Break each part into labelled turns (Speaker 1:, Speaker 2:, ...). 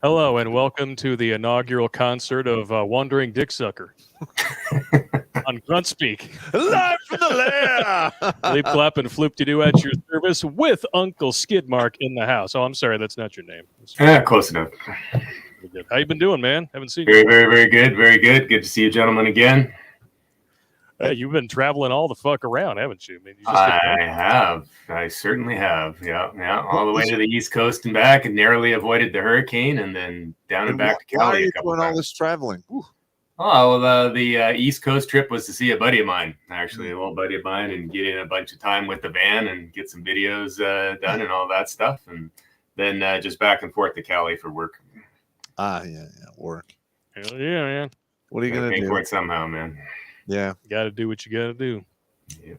Speaker 1: Hello and welcome to the inaugural concert of Wandering Dick Sucker on Grunt Speak.
Speaker 2: Live from the lair!
Speaker 1: Leap, clap, and floop-de-doo at your service with Uncle Skidmark in the house. Oh, I'm sorry, that's not your name.
Speaker 3: Close enough.
Speaker 1: Good. How you been doing, man? Haven't seen you.
Speaker 3: Very good. Very good. Good to see you gentlemen again.
Speaker 1: You've been traveling all the fuck around, haven't you? I mean,
Speaker 3: I have. I certainly have. Yeah. All the way to the East Coast and back, and narrowly avoided the hurricane, and then down and back to Cali.
Speaker 2: Why are you doing all this traveling?
Speaker 3: Oh, well, the East Coast trip was to see a buddy of mine, actually, a little buddy of mine, and get in a bunch of time with the van and get some videos done and all that stuff, and then just back and forth to Cali for work.
Speaker 2: Yeah, work.
Speaker 1: Hell yeah, man.
Speaker 2: What are you gonna
Speaker 3: Pay
Speaker 2: do?
Speaker 3: for it somehow, man.
Speaker 2: Yeah,
Speaker 1: got to do what you got to do.
Speaker 3: Yep.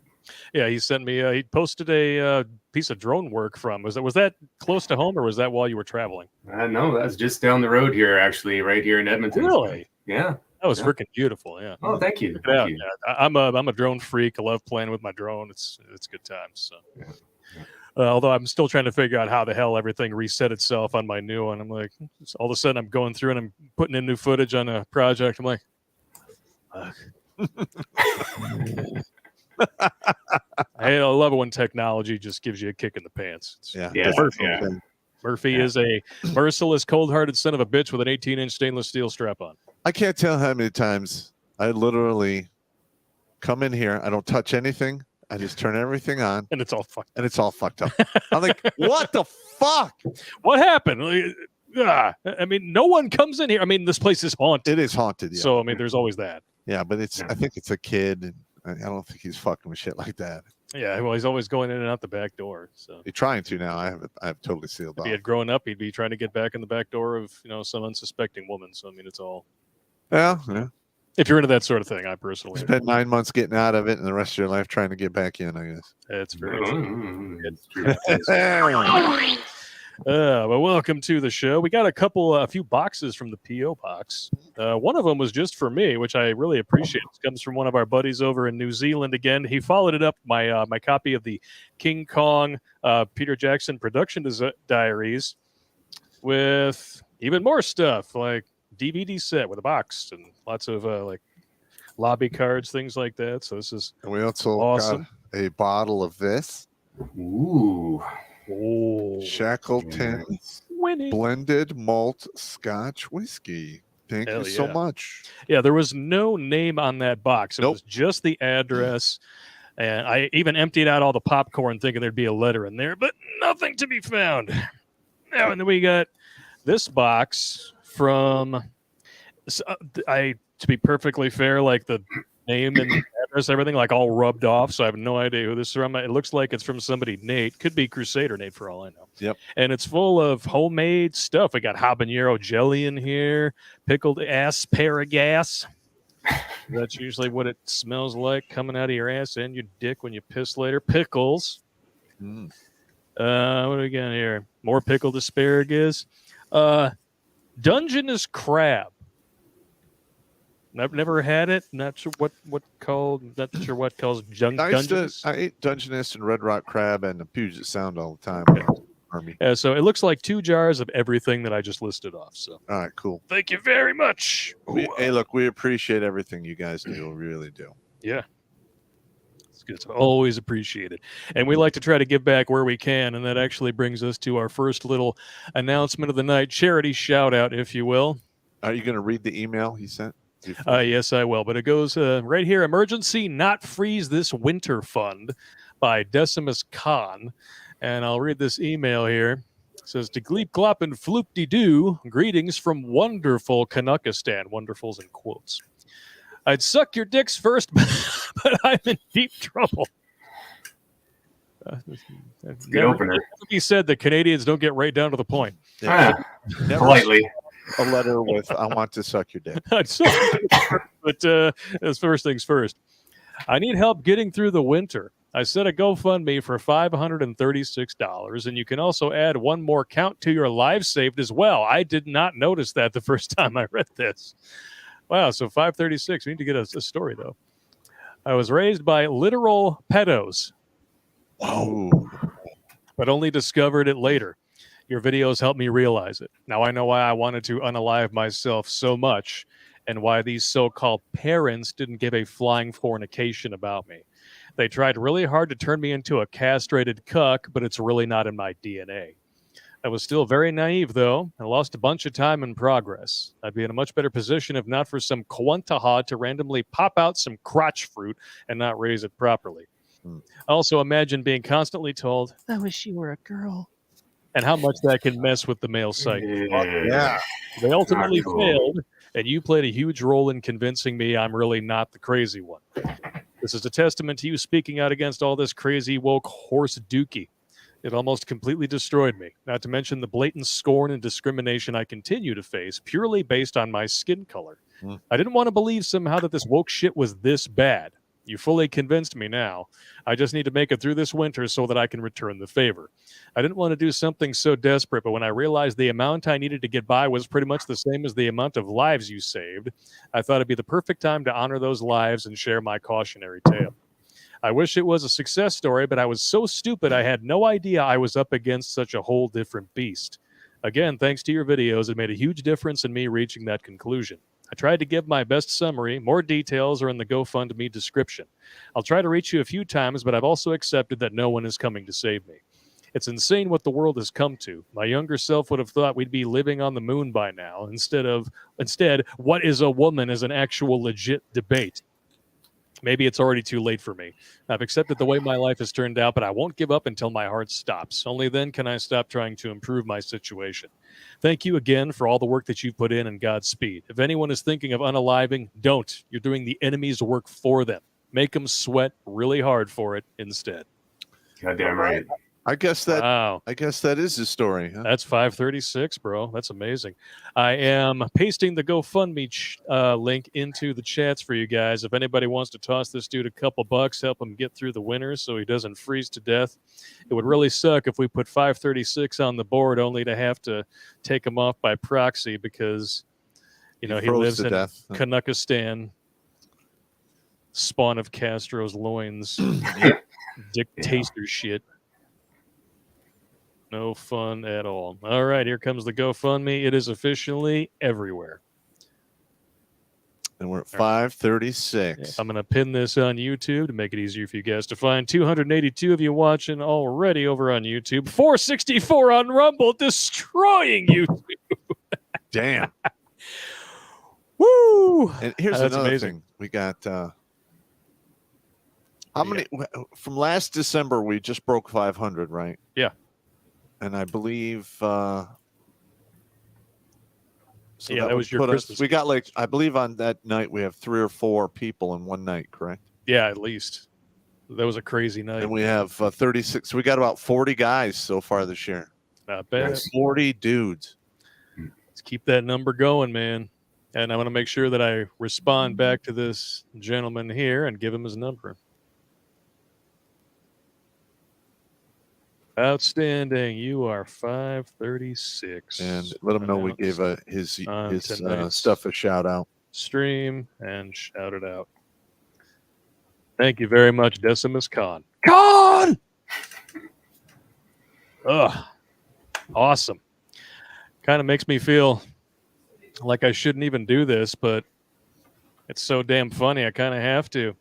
Speaker 1: Yeah, he sent me. He posted a piece of drone work from. Was that close to home, or was that while you were traveling?
Speaker 3: No, that's just down the road here, actually, right here in Edmonton.
Speaker 1: Really?
Speaker 3: Yeah.
Speaker 1: That was freaking beautiful. Yeah.
Speaker 3: Oh, thank you.
Speaker 1: Check it out. Yeah, I'm a drone freak. I love playing with my drone. It's good times. So.
Speaker 3: Yeah.
Speaker 1: Although I'm still trying to figure out how the hell everything reset itself on my new one. I'm like, all of a sudden I'm going through and I'm putting in new footage on a project. I'm like, fuck. I love it when technology just gives you a kick in the pants. Murphy is a merciless, cold-hearted son of a bitch with an 18-inch stainless steel strap-on.
Speaker 2: I can't tell how many times I literally come in here. I don't touch anything. I just turn everything on,
Speaker 1: and it's all fucked
Speaker 2: up. I'm like, what the fuck?
Speaker 1: What happened? I mean, no one comes in here. I mean, this place is haunted.
Speaker 2: It is haunted. Yeah.
Speaker 1: So I mean, there's always that.
Speaker 2: Yeah, but I think it's a kid, and I don't think he's fucking with shit like that.
Speaker 1: Yeah, well, he's always going in and out the back door. So
Speaker 2: he's trying to now. I've totally sealed off.
Speaker 1: If he had grown up, he'd be trying to get back in the back door of some unsuspecting woman. So I mean, it's all.
Speaker 2: Yeah.
Speaker 1: If you're into that sort of thing, I personally
Speaker 2: spent 9 months getting out of it, and the rest of your life trying to get back in. I guess
Speaker 1: it's very true. It's true. Well, welcome to the show. We got a few boxes from the P.O. box. One of them was just for me, which I really appreciate. It comes from one of our buddies over in New Zealand again. He followed it up, my copy of the King Kong Peter Jackson production diaries with even more stuff, like DVD set with a box and lots of like lobby cards, things like that. So this is
Speaker 2: and we also
Speaker 1: awesome.
Speaker 2: Got a bottle of this.
Speaker 3: Ooh.
Speaker 2: Shackleton blended malt Scotch whiskey. Thank you so much.
Speaker 1: Yeah, there was no name on that box. It was just the address. And I even emptied out all the popcorn thinking there'd be a letter in there, but nothing to be found. Now, and then we got this box from, to be perfectly fair, like the name and address, everything like all rubbed off. So I have no idea who this is from. It looks like it's from somebody, Nate. Could be Crusader Nate for all I know.
Speaker 2: Yep.
Speaker 1: And it's full of homemade stuff. We got habanero jelly in here, pickled asparagus. That's usually what it smells like coming out of your ass and your dick when you piss later. Pickles. What do we got here? More pickled asparagus. Dungeness crab. I've never had it. Not sure what calls Dungeness.
Speaker 2: I ate Dungeness and Red Rock crab and the Puget Sound all the time. Army.
Speaker 1: Yeah, so it looks like 2 jars of everything that I just listed off. So
Speaker 2: all right, cool.
Speaker 1: Thank you very much.
Speaker 2: Hey, look, we appreciate everything you guys do. We really do.
Speaker 1: Yeah. It's always appreciated. And we like to try to give back where we can, and that actually brings us to our first little announcement of the night, charity shout out, if you will.
Speaker 2: Are you going to read the email he sent?
Speaker 1: Yes, I will. But it goes right here. Emergency Not Freeze This Winter Fund by Decimus Khan. And I'll read this email here. It says, to Gleep, Glop, and Floop-de-doo, greetings from wonderful Canuckistan. Wonderful's in quotes. I'd suck your dicks first, but I'm in deep trouble.
Speaker 3: Good opener.
Speaker 1: He said that Canadians don't get right down to the point.
Speaker 3: Politely.
Speaker 2: A letter with, I want to suck your dick.
Speaker 1: But as first things first. I need help getting through the winter. I set a GoFundMe for $536, and you can also add one more count to your lives saved as well. I did not notice that the first time I read this. Wow, so 536. We need to get a story, though. I was raised by literal pedos.
Speaker 2: Whoa.
Speaker 1: But only discovered it later. Your videos helped me realize it. Now I know why I wanted to unalive myself so much and why these so-called parents didn't give a flying fornication about me. They tried really hard to turn me into a castrated cuck, but it's really not in my DNA. I was still very naive, though, and lost a bunch of time in progress. I'd be in a much better position if not for some Quantaha to randomly pop out some crotch fruit and not raise it properly. Also, imagine being constantly told, I wish you were a girl, and how much that can mess with the male psyche.
Speaker 2: Yeah.
Speaker 1: They ultimately
Speaker 3: Not cool.
Speaker 1: failed, and you played a huge role in convincing me I'm really not the crazy one. This is a testament to you speaking out against all this crazy woke horse dookie. It almost completely destroyed me, not to mention the blatant scorn and discrimination I continue to face purely based on my skin color. I didn't want to believe somehow that this woke shit was this bad. You fully convinced me now. I just need to make it through this winter so that I can return the favor. I didn't want to do something so desperate, but when I realized the amount I needed to get by was pretty much the same as the amount of lives you saved, I thought it'd be the perfect time to honor those lives and share my cautionary tale. I wish it was a success story, but I was so stupid I had no idea I was up against such a whole different beast. Again, thanks to your videos, it made a huge difference in me reaching that conclusion. I tried to give my best summary. More details are in the GoFundMe description. I'll try to reach you a few times, but I've also accepted that no one is coming to save me. It's insane what the world has come to. My younger self would have thought we'd be living on the moon by now. Instead, what is a woman is an actual legit debate. Maybe it's already too late for me. I've accepted the way my life has turned out, but I won't give up until my heart stops. Only then can I stop trying to improve my situation. Thank you again for all the work that you've put in, and Godspeed. If anyone is thinking of unaliving, don't. You're doing the enemy's work for them. Make them sweat really hard for it instead.
Speaker 3: Goddamn right.
Speaker 2: I guess that
Speaker 1: Wow.
Speaker 2: I guess that is the story. Huh?
Speaker 1: That's 536, bro. That's amazing. I am pasting the GoFundMe link into the chats for you guys. If anybody wants to toss this dude a couple bucks, help him get through the winter so he doesn't freeze to death. It would really suck if we put 536 on the board only to have to take him off by proxy because, he
Speaker 2: froze
Speaker 1: lives
Speaker 2: to
Speaker 1: in
Speaker 2: death.
Speaker 1: Kanukistan, spawn of Castro's loins, dictator shit. No fun at all. All right, here comes the GoFundMe. It is officially everywhere.
Speaker 2: And we're at 536.
Speaker 1: I'm going to pin this on YouTube to make it easier for you guys to find. 282 of you watching already over on YouTube. 464 on Rumble, destroying YouTube.
Speaker 2: Damn.
Speaker 1: Woo!
Speaker 2: And here's
Speaker 1: That's
Speaker 2: another
Speaker 1: amazing.
Speaker 2: thing. We got how many from last December we just broke 500, right?
Speaker 1: Yeah.
Speaker 2: And I believe
Speaker 1: That was your Christmas.
Speaker 2: We got I believe on that night we have 3 or 4 people in one night, correct?
Speaker 1: Yeah, at least. That was a crazy night.
Speaker 2: And we have 36. We got about 40 guys so far this year.
Speaker 1: Not bad.
Speaker 3: Nice.
Speaker 2: 40 dudes.
Speaker 1: Let's keep that number going, man. And I'm going to make sure that I respond back to this gentleman here and give him his number. Outstanding. You are 536.
Speaker 2: And let him know we gave his
Speaker 1: tonight's
Speaker 2: stuff a shout out.
Speaker 1: Stream and shout it out. Thank you very much, Decimus Khan. Khan! Ugh. Awesome. Kind of makes me feel like I shouldn't even do this, but it's so damn funny. I kind of have to.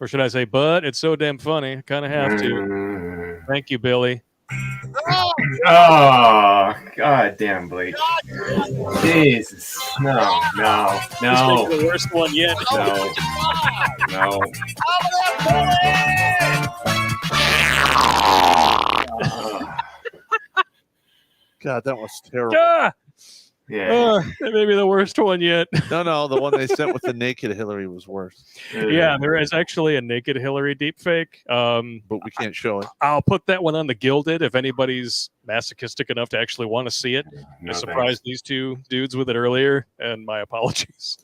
Speaker 1: Or should I say, but it's so damn funny. I kind of have to. Thank you, Billy.
Speaker 3: Oh, god damn, Blake. Jesus. No.
Speaker 1: This may be the worst one yet.
Speaker 3: No.
Speaker 2: God, that was terrible.
Speaker 1: Ah!
Speaker 3: Yeah.
Speaker 1: That may be the worst one yet.
Speaker 2: No, the one they sent with the naked Hillary was worse.
Speaker 1: Yeah, there is actually a naked Hillary deepfake.
Speaker 2: But we can't show it.
Speaker 1: I'll put that one on the Gilded if anybody's masochistic enough to actually want to see it.
Speaker 3: No,
Speaker 1: I surprised these two dudes with it earlier, and my apologies.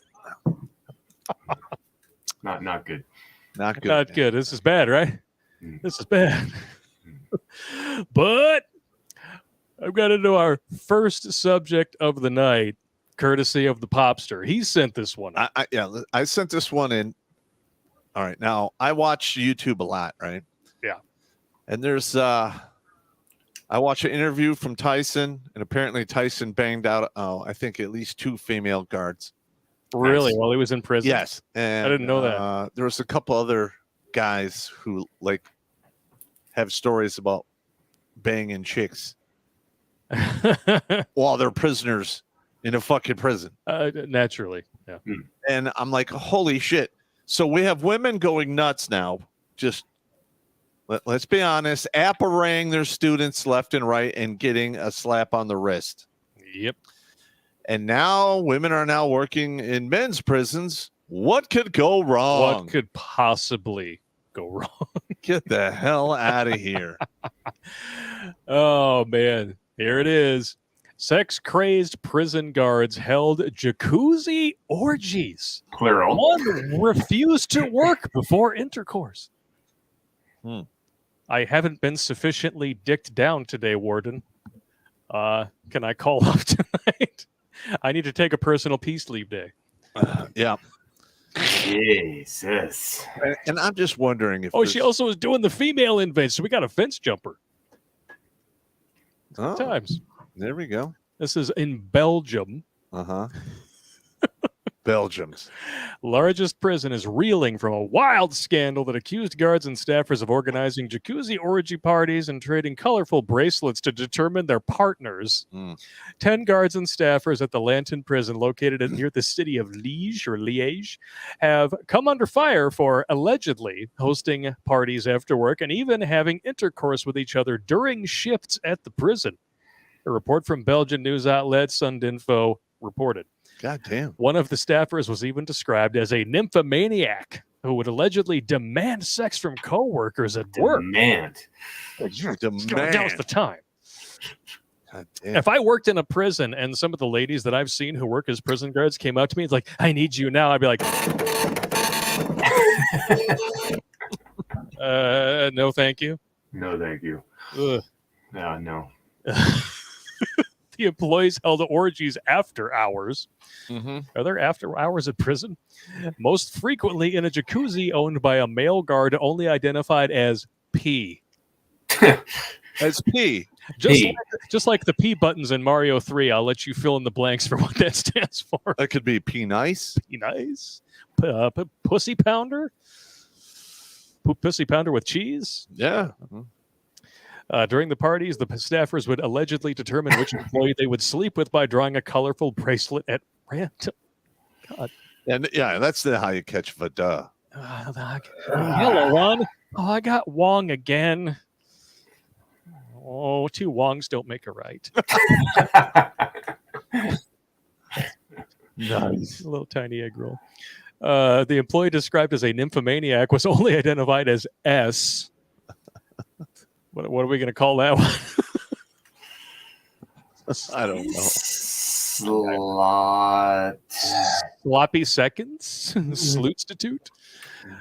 Speaker 3: Not good.
Speaker 2: Not good.
Speaker 1: Not good. This is bad, right?
Speaker 3: Mm.
Speaker 1: This is bad. But I've got into our first subject of the night, courtesy of the Popster. He sent this one.
Speaker 2: I sent this one in. All right. Now, I watch YouTube a lot, right?
Speaker 1: Yeah.
Speaker 2: And there's I watched an interview from Tyson, and apparently Tyson banged out, I think at least 2 female guards.
Speaker 1: Really?
Speaker 3: Nice.
Speaker 1: While he was in prison?
Speaker 2: Yes, and
Speaker 1: I didn't know that.
Speaker 2: There was a couple other guys who like have stories about banging chicks while they're prisoners in a fucking prison.
Speaker 1: Naturally, yeah.
Speaker 2: And I'm like, holy shit! So we have women going nuts now. Just let's be honest, apparaying their students left and right and getting a slap on the wrist.
Speaker 1: Yep.
Speaker 2: And now women are now working in men's prisons. What could go wrong?
Speaker 1: What could possibly go wrong?
Speaker 2: Get the hell out of here.
Speaker 1: Oh, man. Here it is. Sex-crazed prison guards held jacuzzi orgies.
Speaker 3: Plural.
Speaker 1: One refused to work before intercourse. I haven't been sufficiently dicked down today, Warden. Can I call off tonight? I need to take a personal peace leave day.
Speaker 2: Yeah.
Speaker 3: Jesus.
Speaker 2: And I'm just wondering if.
Speaker 1: She also was doing the female invade, so we got a fence jumper. Times.
Speaker 2: There we go.
Speaker 1: This is in Belgium.
Speaker 2: Belgium's
Speaker 1: largest prison is reeling from a wild scandal that accused guards and staffers of organizing jacuzzi orgy parties and trading colorful bracelets to determine their partners. 10 guards and staffers at the Lanton prison, located near the city of Liège, have come under fire for allegedly hosting parties after work and even having intercourse with each other during shifts at the prison. A report from Belgian news outlet Sundinfo reported.
Speaker 2: God damn.
Speaker 1: One of the staffers was even described as a nymphomaniac who would allegedly demand sex from coworkers at work.
Speaker 3: Demand.
Speaker 1: Now's the time.
Speaker 2: God damn.
Speaker 1: If I worked in a prison and some of the ladies that I've seen who work as prison guards came up to me, it's like, I need you now. I'd be like, no, thank you.
Speaker 3: No, thank you.
Speaker 1: Ugh.
Speaker 3: No.
Speaker 1: The employees held orgies after hours.
Speaker 2: Mm-hmm.
Speaker 1: Are there after hours at prison? Most frequently in a jacuzzi owned by a male guard only identified as P.
Speaker 2: As P.
Speaker 1: Just like the P buttons in Mario 3, I'll let you fill in the blanks for what that stands for.
Speaker 2: That could be P nice.
Speaker 1: P nice. Pussy pounder? Pussy pounder with cheese?
Speaker 2: Yeah.
Speaker 1: During the parties, the staffers would allegedly determine which employee they would sleep with by drawing a colorful bracelet at random. God.
Speaker 2: And yeah, that's how you catch Vada.
Speaker 1: Hello, Ron. Oh, I got Wong again. Oh, 2 Wongs don't make a right.
Speaker 2: Nice.
Speaker 1: A little tiny egg roll. The employee described as a nymphomaniac was only identified as S. What are we going to call that one?
Speaker 2: I don't know.
Speaker 1: Sloppy seconds? Slootstitute?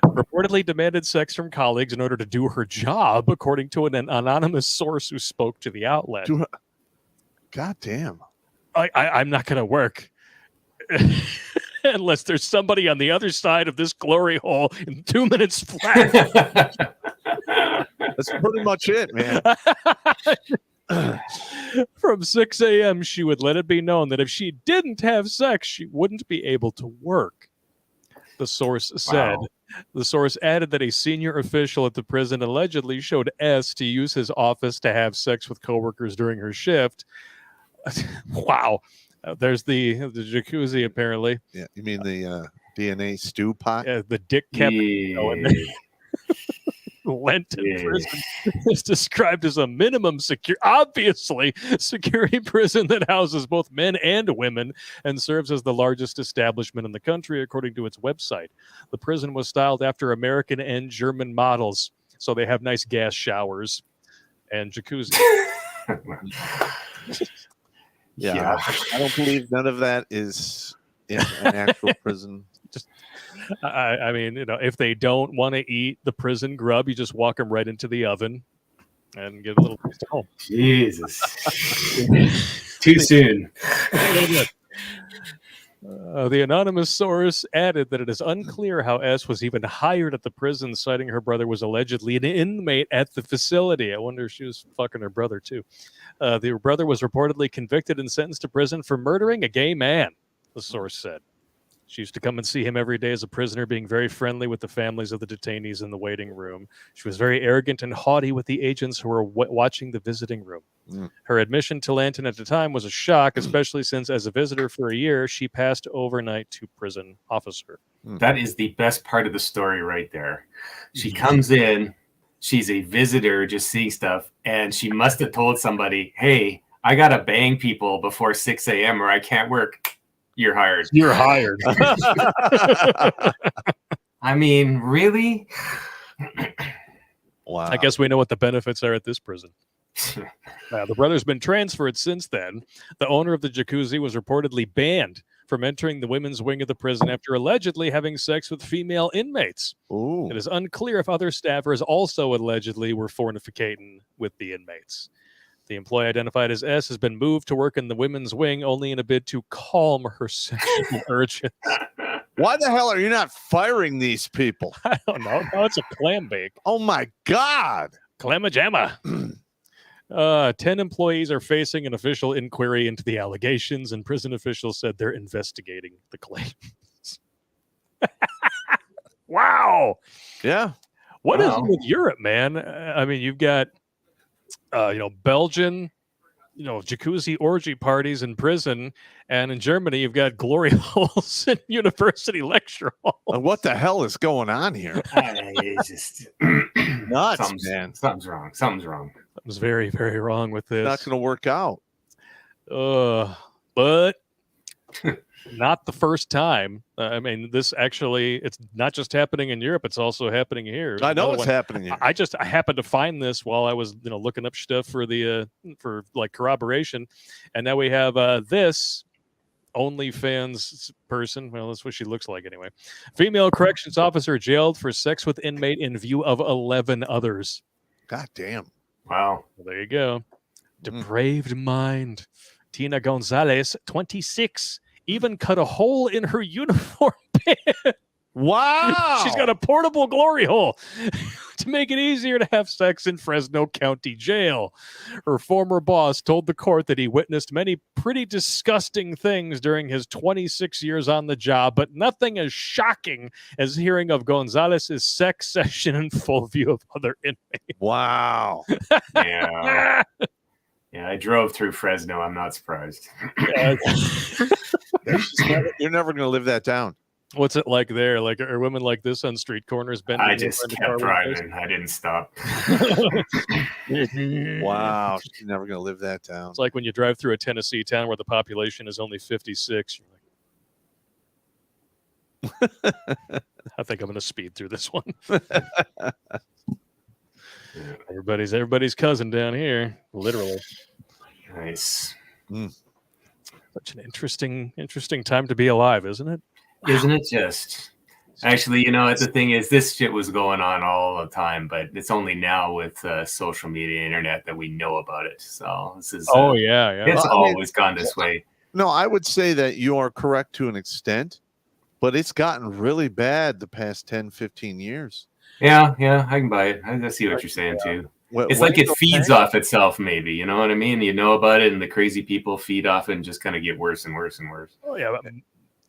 Speaker 1: Reportedly demanded sex from colleagues in order to do her job, according to an anonymous source who spoke to the outlet.
Speaker 2: God damn.
Speaker 1: I'm not going to work unless there's somebody on the other side of this glory hole in 2 minutes flat.
Speaker 2: That's pretty much it, man.
Speaker 1: From 6 a.m., she would let it be known that if she didn't have sex, she wouldn't be able to work, the source said. Wow. The source added that a senior official at the prison allegedly showed S to use his office to have sex with coworkers during her shift. Wow. There's the jacuzzi, apparently.
Speaker 2: Yeah, you mean the DNA stew pot?
Speaker 1: Yeah, the dick kept going there. Lenton prison is described as a minimum obviously security prison that houses both men and women and serves as the largest establishment in the country, according to its website. The prison was styled after American and German models, so they have nice gas showers and jacuzzi.
Speaker 2: Yeah, I don't believe none of that is in an actual prison.
Speaker 1: I mean, if they don't want to eat the prison grub, you just walk them right into the oven and get a little taste at home.
Speaker 3: Jesus. Too soon.
Speaker 1: The anonymous source added that it is unclear how S was even hired at the prison, citing her brother was allegedly an inmate at the facility. I wonder if she was fucking her brother, too. The brother was reportedly convicted and sentenced to prison for murdering a gay man, the source said. She used to come and see him every day as a prisoner, being very friendly with the families of the detainees in the waiting room. She was very arrogant and haughty with the agents who were watching the visiting room. Her admission to Lanton at the time was a shock, especially since as a visitor for a year, she passed overnight to prison officer.
Speaker 3: That is the best part of the story right there. She comes in, she's a visitor just seeing stuff, and she must have told somebody, hey, I got to bang people before 6 a.m. or I can't work. You're hired.
Speaker 1: You're hired.
Speaker 3: I mean, really?
Speaker 2: Wow.
Speaker 1: I guess we know what the benefits are at this prison. The brother's been transferred since then. The owner of the jacuzzi was reportedly banned from entering the women's wing of the prison after allegedly having sex with female inmates.
Speaker 2: Ooh.
Speaker 1: It is unclear if other staffers also allegedly were fornicating with the inmates. The employee identified as S has been moved to work in the women's wing only in a bid to calm her sexual urges.
Speaker 2: Why the hell are you not firing these people?
Speaker 1: I don't know. No, it's a clam bake.
Speaker 2: Oh, my God.
Speaker 1: Clamajama. 10 employees are facing an official inquiry into the allegations, and prison officials said they're investigating the claims. Wow.
Speaker 2: Yeah.
Speaker 1: What is it with Europe, man? I mean, you've got, Belgian, jacuzzi orgy parties in prison, and in Germany, you've got glory holes in university lecture halls.
Speaker 2: What the hell is going on here?
Speaker 3: It's just
Speaker 2: Nuts, man.
Speaker 3: Something's wrong. Something's wrong.
Speaker 1: Something's very, very wrong with this.
Speaker 2: Not going to work out.
Speaker 1: But not the first time. I mean, this actually, it's not just happening in Europe, it's also happening here.
Speaker 2: I know it's happening here.
Speaker 1: I happened to find this while I was, looking up stuff for for corroboration. And now we have this OnlyFans person. Well, that's what she looks like anyway. Female corrections officer jailed for sex with inmate in view of 11 others.
Speaker 2: God damn.
Speaker 3: Wow.
Speaker 1: Well, there you go. Depraved mind. Tina Gonzalez, 26, even cut a hole in her uniform pant.
Speaker 2: Wow.
Speaker 1: She's got a portable glory hole to make it easier to have sex in Fresno County Jail. Her former boss told the court that he witnessed many pretty disgusting things during his 26 years on the job, but nothing as shocking as hearing of Gonzalez's sex session in full view of other inmates.
Speaker 2: Wow.
Speaker 3: Yeah. Yeah, I drove through Fresno. I'm not surprised.
Speaker 2: You're never going to live that down.
Speaker 1: What's it like there? Like, are women like this on street corners bending?
Speaker 3: I just kept driving. I didn't stop.
Speaker 2: Wow. She's never going to live that down.
Speaker 1: It's like when you drive through a Tennessee town where the population is only 56. You're like, I think I'm going to speed through this one. Everybody's cousin down here, literally.
Speaker 3: Nice.
Speaker 1: Such an interesting time to be alive, isn't it?
Speaker 3: Isn't it just? Actually, the thing is, this shit was going on all the time, but it's only now with social media, internet that we know about it. So this is.
Speaker 1: Yeah.
Speaker 3: It's always gone this way.
Speaker 2: No, I would say that you are correct to an extent, but it's gotten really bad the past 10, 15 years.
Speaker 3: Yeah, I can buy it. I see what you're saying too. It's like it feeds off itself, maybe. You know what I mean? You know about it, and the crazy people feed off it and just kind of get worse and worse and worse. Oh yeah.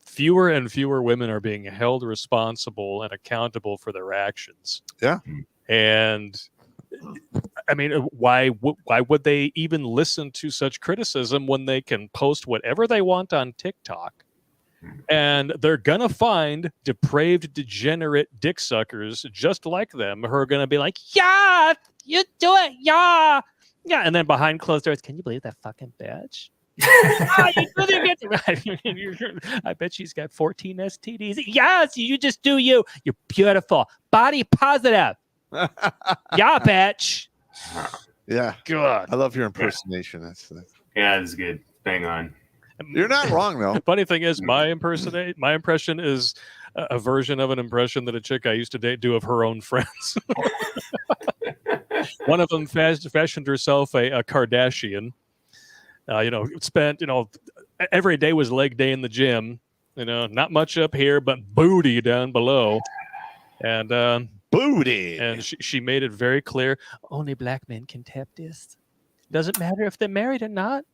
Speaker 1: Fewer and fewer women are being held responsible and accountable for their actions.
Speaker 2: Yeah.
Speaker 1: And I mean, why would they even listen to such criticism when they can post whatever they want on TikTok? And they're going to find depraved, degenerate dick suckers just like them who are going to be like, yeah, you do it. Yeah. Yeah. And then behind closed doors, can you believe that fucking bitch? I bet she's got 14 STDs. Yes, you just do you. You're beautiful. Body positive. Yeah, bitch.
Speaker 2: Yeah.
Speaker 1: God.
Speaker 2: I love your impersonation. That's
Speaker 3: yeah, it's good. Bang on.
Speaker 2: You're not wrong though.
Speaker 1: Funny thing is, my impression is a version of an impression that a chick I used to date do of her own friends. One of them fashioned herself a Kardashian. Spent every day was leg day in the gym, Not much up here, but booty down below. And
Speaker 2: Booty.
Speaker 1: And she made it very clear, only black men can tap this. Doesn't matter if they're married or not.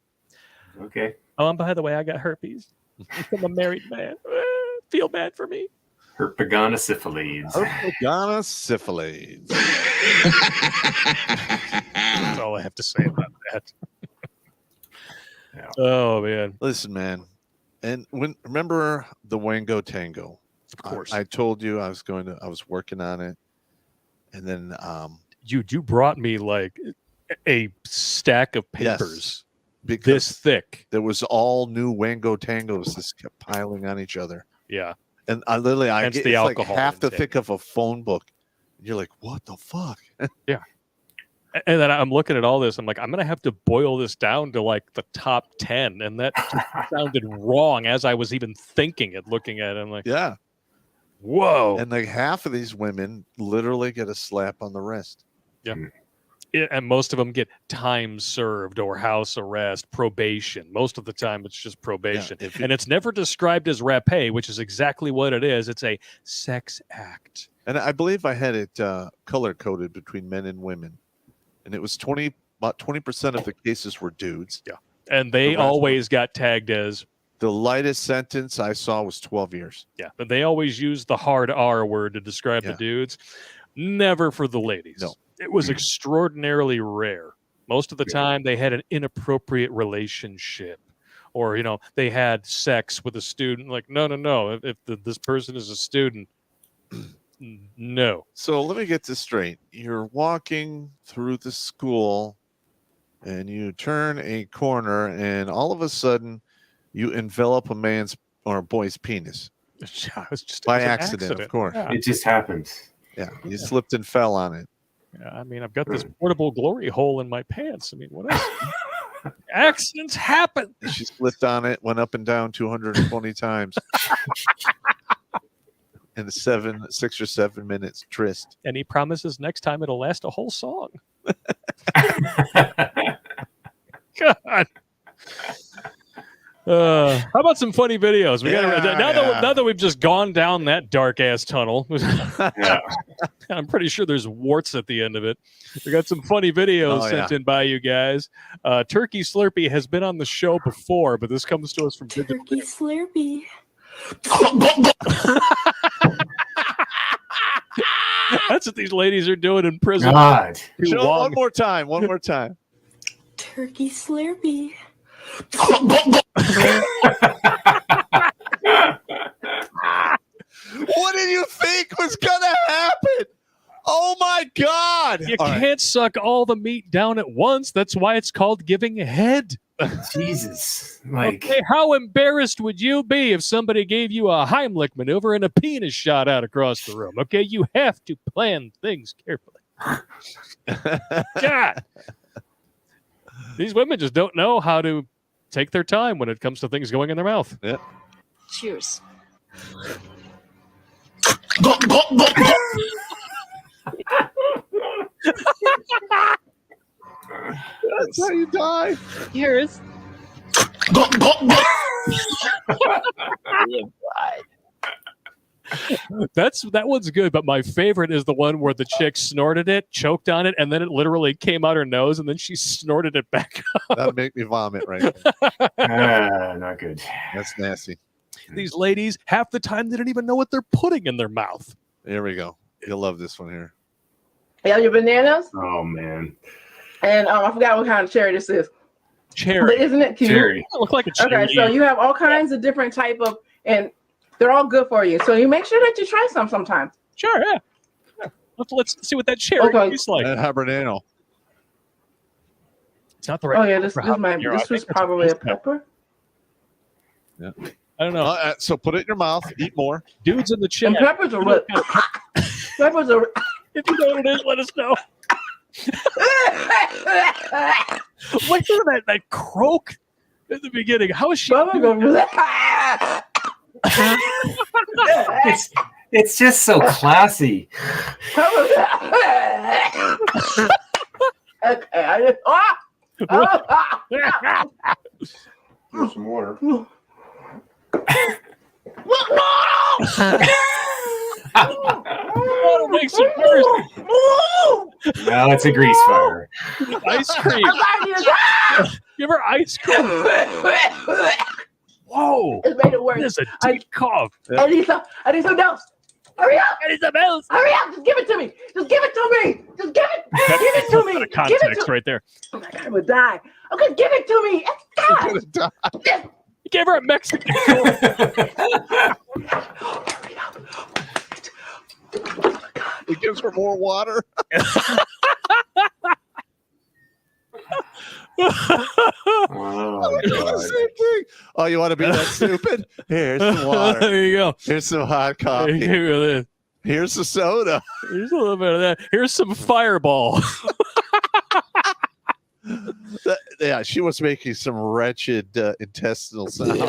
Speaker 3: Okay.
Speaker 1: Oh, and by the way, I got herpes. I'm a married man. Feel bad for me.
Speaker 3: Herpaganosyphiles.
Speaker 2: Herpaganosyphiles.
Speaker 1: That's all I have to say about that.
Speaker 3: Yeah.
Speaker 1: Oh, man.
Speaker 2: Listen, man. And remember the Wango Tango?
Speaker 1: Of course.
Speaker 2: I told you I was working on it. And then
Speaker 1: you brought me like a stack of papers this thick.
Speaker 2: There was all new Wango Tangos that kept piling on each other.
Speaker 1: Yeah.
Speaker 2: And I get
Speaker 1: the
Speaker 2: it's like
Speaker 1: alcohol
Speaker 2: half the
Speaker 1: intake.
Speaker 2: thick of a phone book. And you're like, what the fuck?
Speaker 1: Yeah. And then I'm looking at all this. I'm like, I'm going to have to boil this down to like the top 10. And that sounded wrong as I was even thinking it, looking at it. I'm like,
Speaker 2: Yeah.
Speaker 1: whoa.
Speaker 2: And like half of these women literally get a slap on the wrist.
Speaker 1: Yeah. And most of them get time served or house arrest, probation. Most of the time, it's just probation.
Speaker 2: Yeah,
Speaker 1: and it's never described as rapé, which is exactly what it is. It's a sex act.
Speaker 2: And I believe I had it color coded between men and women. And it was about 20% of the cases were dudes.
Speaker 1: Yeah. And they always got tagged as.
Speaker 2: The lightest sentence I saw was 12 years.
Speaker 1: Yeah. But they always use the hard R word to describe the dudes. Never for the ladies.
Speaker 2: No.
Speaker 1: It was extraordinarily rare. Most of the time, they had an inappropriate relationship. Or, they had sex with a student. Like, no. If this person is a student, no.
Speaker 2: So let me get this straight. You're walking through the school and you turn a corner and all of a sudden you envelop a man's or a boy's penis. By accident, of course.
Speaker 3: Yeah. It just happened.
Speaker 2: Yeah, you slipped and fell on it.
Speaker 1: Yeah, I mean, I've got this portable glory hole in my pants. I mean, what else? Accidents happen.
Speaker 2: She slipped on it, went up and down 220 times. In the 6 or 7 minutes tryst.
Speaker 1: And he promises next time it'll last a whole song. God. How about some funny videos? Now that we've just gone down that dark ass tunnel, I'm pretty sure there's warts at the end of it. We got some funny videos sent in by you guys. Turkey Slurpee has been on the show before, but this comes to us from
Speaker 4: Turkey Slurpee.
Speaker 1: That's what these ladies are doing in prison.
Speaker 3: God.
Speaker 2: One more time.
Speaker 4: Turkey Slurpee.
Speaker 2: What did you think was gonna happen? Oh my God!
Speaker 1: You can't suck all the meat down at once. That's why it's called giving head.
Speaker 3: Jesus.
Speaker 1: Okay, how embarrassed would you be if somebody gave you a Heimlich maneuver and a penis shot out across the room? Okay, you have to plan things carefully. God. These women just don't know how to take their time when it comes to things going in their mouth.
Speaker 2: Yeah.
Speaker 4: Cheers.
Speaker 2: That's how you die.
Speaker 4: Cheers.
Speaker 1: That one's good, but my favorite is the one where the chick snorted it, choked on it, and then it literally came out her nose, and then she snorted it back up.
Speaker 2: That'd make me vomit right
Speaker 3: now. Not good.
Speaker 2: That's nasty.
Speaker 1: These ladies, half the time, they don't even know what they're putting in their mouth.
Speaker 2: Here we go. You'll love this one here.
Speaker 5: You have your bananas?
Speaker 3: Oh, man.
Speaker 5: And I forgot what kind of cherry this is.
Speaker 1: Cherry.
Speaker 5: But isn't it cute?
Speaker 3: Cherry.
Speaker 1: It look like a cherry.
Speaker 5: Okay, so you have all kinds of different type of, and they're all good for you. So you make sure that you try some sometimes.
Speaker 1: Sure, yeah. Let's see what that cherry tastes like.
Speaker 2: That habanero.
Speaker 1: It's not the right.
Speaker 5: Oh yeah, this was probably a pepper.
Speaker 2: Yeah.
Speaker 1: I don't know.
Speaker 2: So put it in your mouth. Eat more.
Speaker 1: Dudes in the chat.
Speaker 5: And peppers are what? Peppers are.
Speaker 1: If you know what it is, let us know. Look at that croak at the beginning. How is she?
Speaker 3: It's just so classy.
Speaker 5: Okay.
Speaker 3: Here's some water.
Speaker 1: Water makes it worse.
Speaker 3: No, it's a grease fire.
Speaker 1: Ice cream. Give her ice cream. Whoa.
Speaker 5: It's made it worse.
Speaker 1: There's a deep cough.
Speaker 5: I need some else. Hurry up!
Speaker 1: I need some else.
Speaker 5: Hurry up! Just give it to me! Just give it to me! Just give it! Give it to me!
Speaker 1: Out of
Speaker 5: Give it
Speaker 1: context
Speaker 5: to
Speaker 1: right there.
Speaker 5: Oh my God, I'm gonna die. Okay, give it to me! God!
Speaker 1: You gave her a Mexican.
Speaker 5: Hurry up!
Speaker 2: It gives her more water.
Speaker 3: Oh,
Speaker 2: It's the same thing. Oh, you want to be that stupid? Here's the water.
Speaker 1: There you go.
Speaker 2: Here's some hot
Speaker 1: There
Speaker 2: coffee.
Speaker 1: you go.
Speaker 2: Here's the soda.
Speaker 1: Here's a little bit of that. Here's some Fireball.
Speaker 2: Yeah, she was making some wretched intestinal sound.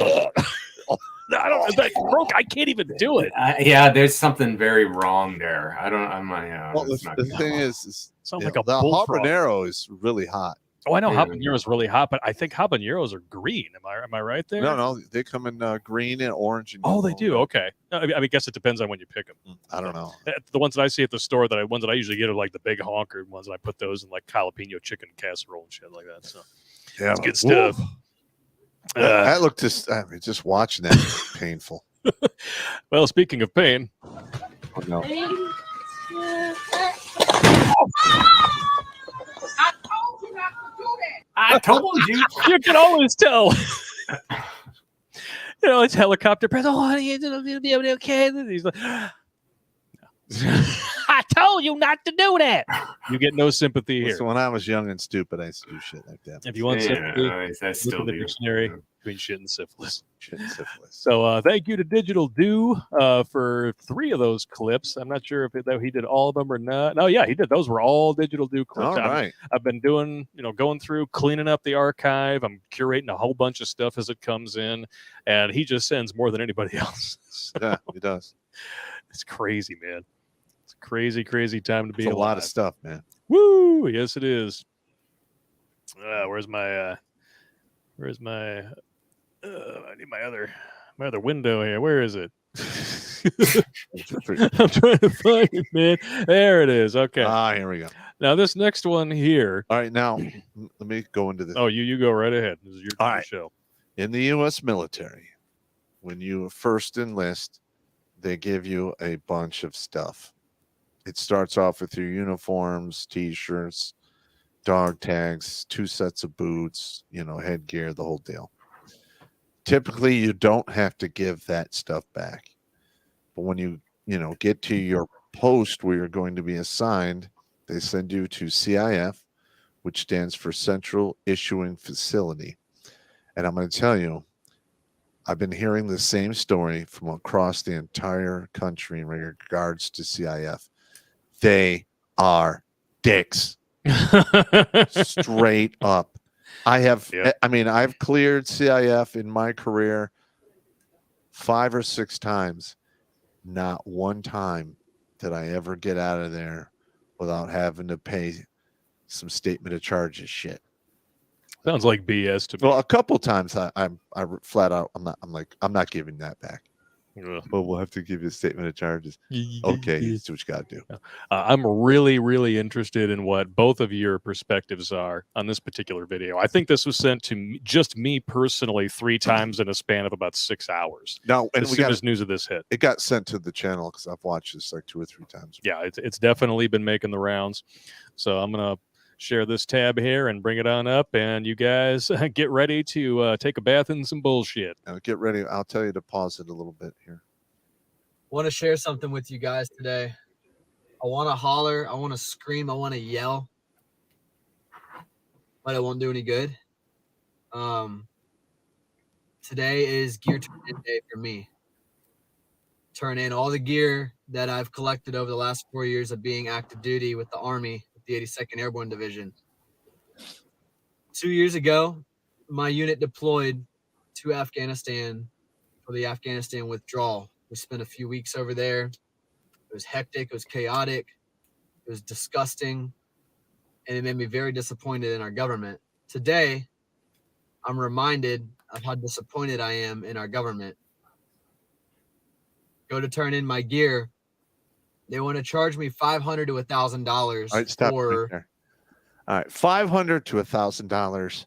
Speaker 1: I don't. That broke. I can't even do it.
Speaker 3: Yeah, there's something very wrong there. I'm not.
Speaker 2: Well,
Speaker 3: it's not
Speaker 2: the
Speaker 3: good.
Speaker 2: thing is
Speaker 1: Sounds
Speaker 2: you
Speaker 1: like
Speaker 2: know,
Speaker 1: a
Speaker 2: the
Speaker 1: bullfrog.
Speaker 2: habanero is really hot.
Speaker 1: Oh, I know
Speaker 3: Yeah.
Speaker 1: habanero is really hot, but I think habaneros are green. Am I right there?
Speaker 2: No, they come in green and orange. And
Speaker 1: Oh, they
Speaker 2: yellow.
Speaker 1: do. Okay. I guess it depends on when you pick them.
Speaker 2: I don't know.
Speaker 1: The ones that I see at the store, ones that I usually get are like the big honker ones, and I put those in like jalapeno chicken casserole and shit like that. So
Speaker 2: Yeah,
Speaker 1: it's good stuff.
Speaker 2: That looked just watching that was painful.
Speaker 1: Well, speaking of pain,
Speaker 2: Oh, no.
Speaker 3: I told you.
Speaker 1: you can always tell. It's helicopter press. Oh, honey, it'll be okay. He's like, I told you not to do that. You get no sympathy here.
Speaker 2: Listen, when I was young and stupid, I used to do shit like that.
Speaker 1: If you want sympathy,
Speaker 3: That's
Speaker 1: look
Speaker 3: still
Speaker 1: at the
Speaker 3: do.
Speaker 1: dictionary between shit and syphilis.
Speaker 2: Shit and syphilis.
Speaker 1: So thank you to Digital Do for 3 of those clips. I'm not sure if he did all of them or not. No, yeah, he did. Those were all Digital Do clips.
Speaker 2: All right.
Speaker 1: I've been doing, going through, cleaning up the archive. I'm curating a whole bunch of stuff as it comes in, and he just sends more than anybody else. So
Speaker 2: Yeah, he does.
Speaker 1: it's crazy, man. It's a crazy, crazy time to be
Speaker 2: It's a
Speaker 1: alive.
Speaker 2: lot of stuff, man.
Speaker 1: Woo! Yes, it is. Where's my? I need my other window here. Where is it? I'm trying to find it, man. There it is. Okay.
Speaker 2: Here we go.
Speaker 1: Now this next one here.
Speaker 2: All right, now let me go into this.
Speaker 1: Oh, you go right ahead. This is your
Speaker 2: All right.
Speaker 1: show.
Speaker 2: In the U.S. military, when you first enlist, they give you a bunch of stuff. It starts off with your uniforms, T-shirts, dog tags, 2 sets of boots, headgear, the whole deal. Typically, you don't have to give that stuff back. But when you get to your post where you're going to be assigned, they send you to CIF, which stands for Central Issuing Facility. And I'm going to tell you, I've been hearing the same story from across the entire country in regards to CIF. They are dicks. Straight up.
Speaker 1: Yep.
Speaker 2: I've cleared CIF in my career 5 or 6 times. Not one time did I ever get out of there without having to pay some statement of charges shit.
Speaker 1: Sounds like BS to me.
Speaker 2: Well, a couple times I flat out I'm not giving that back.
Speaker 1: Ugh.
Speaker 2: But we'll have to give you a statement of charges. Okay, that's what you got to do.
Speaker 1: I'm really, really interested in what both of your perspectives are on this particular video. I think this was sent to just me personally 3 times in a span of about 6 hours.
Speaker 2: Now, and
Speaker 1: As soon as news of this hit.
Speaker 2: it got sent to the channel because I've watched this like 2 or 3 times.
Speaker 1: Yeah, it's definitely been making the rounds. So I'm going to share this tab here and bring it on up. And you guys get ready to take a bath in some bullshit.
Speaker 2: Now get ready. I'll tell you to pause it a little bit here.
Speaker 6: Want to share something with you guys today. I want to holler. I want to scream. I want to yell. But it won't do any good. Today is gear turn-in day for me. Turn in all the gear that I've collected over the last 4 years of being active duty with the Army, with the 82nd Airborne Division. 2 years ago, my unit deployed to Afghanistan for the Afghanistan withdrawal. We spent a few weeks over there. It was hectic. It was chaotic. It was disgusting. And it made me very disappointed in our government. Today, I'm reminded of how disappointed I am in our government. go to turn in my gear. They want to charge me $500 to $1,000
Speaker 2: All right, stop right
Speaker 6: for
Speaker 2: there. All right, $500 to $1,000.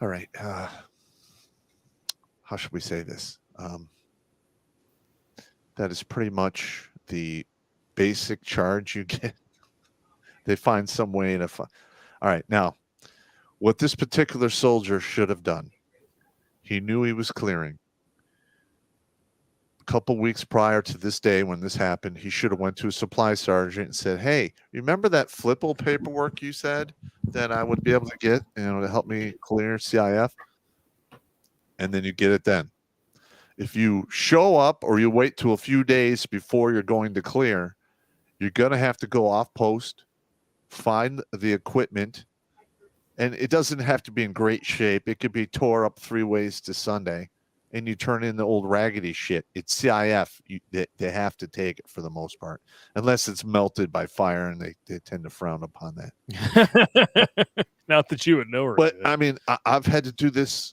Speaker 2: All right. How should we say this? That is pretty much the basic charge you get. They find some way to All right, now, what this particular soldier should have done, he knew he was clearing. A couple weeks prior to this day when this happened, he should have went to a supply sergeant and said, hey, remember that Flipple paperwork you said that I would be able to get, to help me clear CIF? And then you get it then. If you show up or you wait till a few days before you're going to clear, you're going to have to go off post, find the equipment, and it doesn't have to be in great shape. It could be tore up 3 ways to Sunday, and you turn in the old raggedy shit. It's CIF. They have to take it for the most part, unless it's melted by fire, and they tend to frown upon that.
Speaker 1: Not that you would know.
Speaker 2: But, I mean, I've had to do this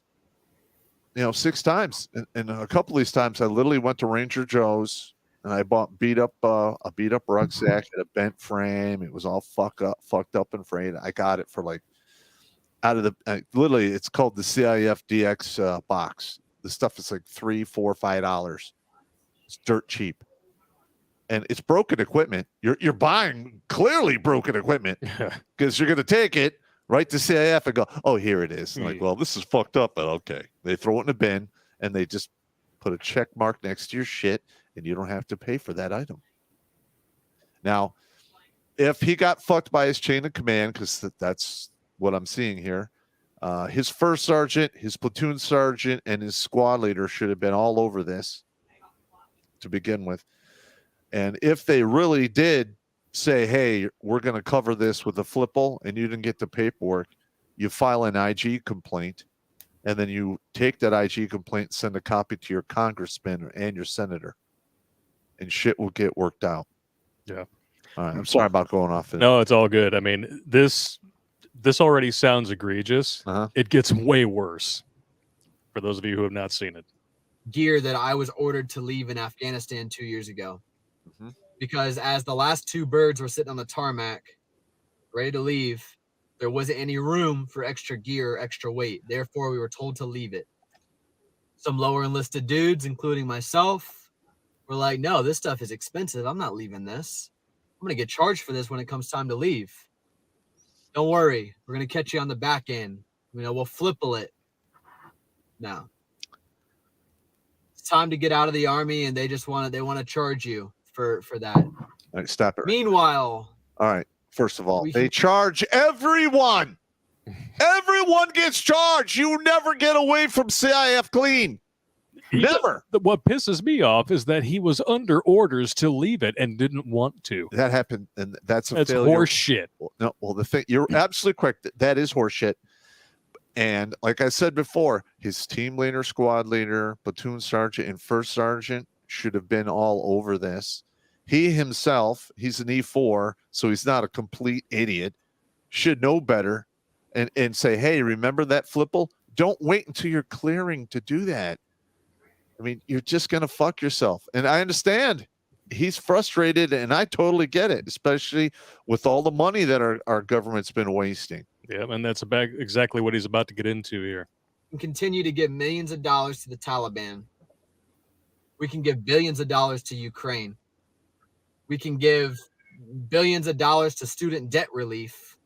Speaker 2: 6 times. And a couple of these times I literally went to Ranger Joe's and I bought a beat up rucksack, had a bent frame. It was all fucked up and frayed. I got it for like literally it's called the CIF DX box. The stuff is like $3, $4, $5. It's dirt cheap. And it's broken equipment. You're buying clearly broken equipment because you're going to take it right to CIF and go, oh, here it is. Like, well, this is fucked up, but okay. They throw it in a bin and they just put a check mark next to your shit and you don't have to pay for that item. Now, if he got fucked by his chain of command, because that's what I'm seeing here, his first sergeant, his platoon sergeant, and his squad leader should have been all over this to begin with. And if they really did say, hey, we're going to cover this with a flipple and you didn't get the paperwork, you file an IG complaint and then you take that IG complaint and send a copy to your congressman and your senator and shit will get worked out.
Speaker 1: Yeah.
Speaker 2: All right. I'm sorry about going off.
Speaker 1: No, it's all good. I mean, this already sounds egregious. It gets way worse for those of you who have not seen it.
Speaker 6: Gear that I was ordered to leave in Afghanistan 2 years ago. Mm-hmm. Because as the last 2 birds were sitting on the tarmac, ready to leave, there wasn't any room for extra gear or extra weight. Therefore, we were told to leave it. Some lower enlisted dudes, including myself, were like, no, this stuff is expensive. I'm not leaving this. I'm going to get charged for this when it comes time to leave. Don't worry. We're going to catch you on the back end. We'll flipple it. No. It's time to get out of the Army, and they want to charge you for that.
Speaker 2: All right, stop it.
Speaker 6: Meanwhile,
Speaker 2: all right. First of all, they charge everyone. Everyone gets charged. You never get away from CIF clean. Never.
Speaker 1: What pisses me off is that he was under orders to leave it and didn't want to.
Speaker 2: That happened, and that's
Speaker 1: failure. Horse shit.
Speaker 2: Well, the thing, you're absolutely correct. That is horse shit. And like I said before, his team leader, squad leader, platoon sergeant, and first sergeant should have been all over this. He himself, he's an E4, so he's not a complete idiot, should know better and say, hey, remember that flipple? Don't wait until you're clearing to do that. I mean, you're just going to fuck yourself. And I understand he's frustrated, and I totally get it, especially with all the money that our government's been wasting.
Speaker 1: Yeah, and that's exactly what he's about to get into here.
Speaker 6: We can continue to give millions of dollars to the Taliban. We can give billions of dollars to Ukraine. We can give billions of dollars to student debt relief.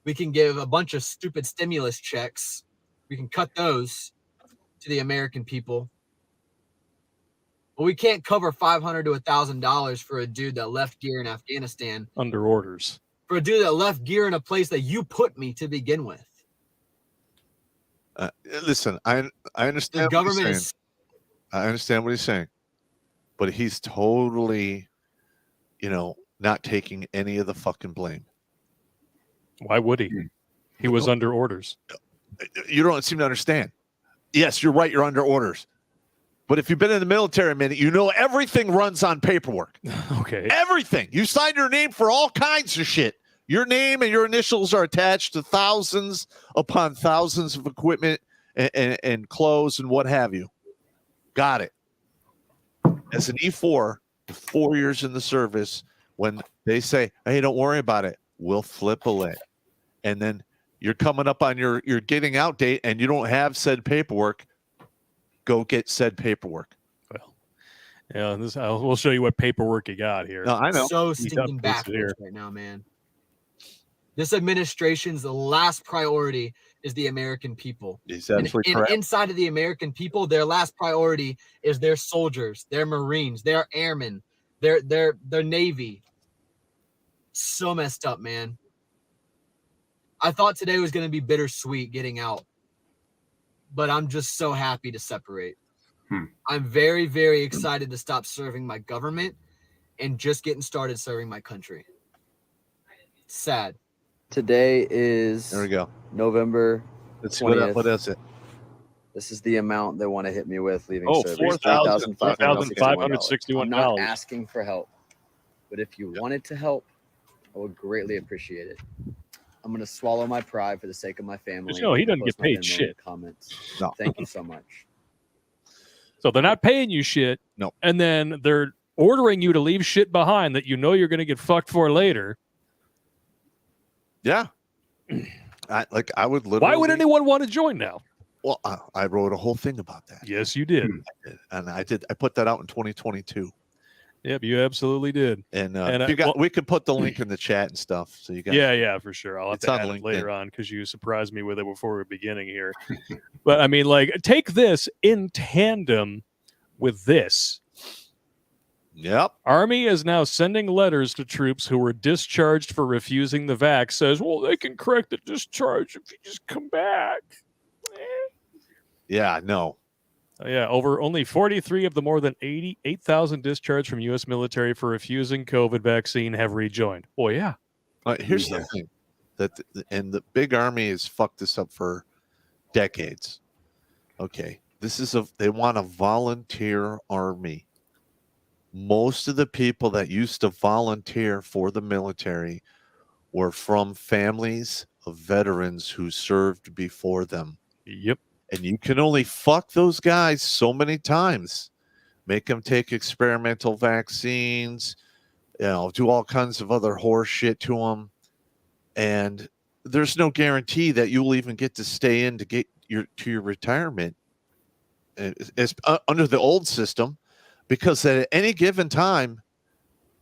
Speaker 6: We can give a bunch of stupid stimulus checks. We can cut those to the American people. But we can't cover $500 to $1,000 for a dude that left gear in Afghanistan.
Speaker 1: Under orders.
Speaker 6: For a dude that left gear in a place that you put me to begin with.
Speaker 2: Listen, I understand.
Speaker 6: The government is.
Speaker 2: I understand what he's saying, but he's totally, not taking any of the fucking blame.
Speaker 1: Why would he? He was under orders.
Speaker 2: You don't seem to understand. Yes, you're right. You're under orders. But if you've been in the military a minute, everything runs on paperwork.
Speaker 1: Okay.
Speaker 2: Everything. You signed your name for all kinds of shit. Your name and your initials are attached to thousands upon thousands of equipment and clothes and what have you. Got it. As an E4, 4 years in the service, when they say, hey, don't worry about it, we'll flip a lid. And then you're coming up on your getting out date and you don't have said paperwork, go get said paperwork.
Speaker 1: Well, yeah, we'll show you what paperwork you got here.
Speaker 2: No, I know.
Speaker 6: So
Speaker 1: He
Speaker 6: stinking
Speaker 1: does this here.
Speaker 6: backwards right now, man. This administration's last priority is the American people.
Speaker 2: He's
Speaker 6: And
Speaker 2: absolutely correct.
Speaker 6: inside of the American people, their last priority is their soldiers, their Marines, their airmen, their Navy. So messed up, man. I thought today was going to be bittersweet getting out, but I'm just so happy to separate. I'm very, very excited to stop serving my government and just getting started serving my country. Sad.
Speaker 7: Today is
Speaker 2: There we go.
Speaker 7: November
Speaker 2: Let's see what
Speaker 7: 20th.
Speaker 2: is it?
Speaker 7: This is the amount they want to hit me with leaving
Speaker 2: Oh,
Speaker 7: service.
Speaker 1: $4,561.
Speaker 7: I'm not asking for help, but if you wanted to help, I would greatly appreciate it. I'm going to swallow my pride for the sake of my family.
Speaker 1: No, he doesn't
Speaker 7: Post
Speaker 1: get
Speaker 7: my
Speaker 1: paid
Speaker 7: Venmo in
Speaker 1: shit.
Speaker 7: the Comments.
Speaker 2: No.
Speaker 7: Thank you so much.
Speaker 1: So they're not paying you shit.
Speaker 2: No.
Speaker 1: And then they're ordering you to leave shit behind that you know you're going to get fucked for later.
Speaker 2: Yeah. I would literally.
Speaker 1: Why would anyone want to join now?
Speaker 2: Well, I wrote a whole thing about that.
Speaker 1: Yes, you did.
Speaker 2: And I put that out in 2022.
Speaker 1: Yep, you absolutely did.
Speaker 2: And,
Speaker 1: And,
Speaker 2: we could put the link in the chat and stuff. So you guys.
Speaker 1: Yeah, for sure. I'll have
Speaker 2: It's
Speaker 1: to
Speaker 2: on
Speaker 1: add it later
Speaker 2: LinkedIn.
Speaker 1: on because you surprised me with it before we're beginning here. But I mean, like, take this in tandem with this.
Speaker 2: Yep.
Speaker 1: Army is now sending letters to troops who were discharged for refusing the vax. Says, well, they can correct the discharge if you just come back.
Speaker 2: Yeah, no.
Speaker 1: Yeah, only 43 of the more than 88,000 discharged from U.S. military for refusing COVID vaccine have rejoined. Oh, yeah.
Speaker 2: Here's the thing. And the big army has fucked this up for decades. Okay. They want a volunteer army. Most of the people that used to volunteer for the military were from families of veterans who served before them.
Speaker 1: Yep.
Speaker 2: And you can only fuck those guys so many times. Make them take experimental vaccines, do all kinds of other horse shit to them. And there's no guarantee that you'll even get to stay in to get your retirement under the old system. Because at any given time,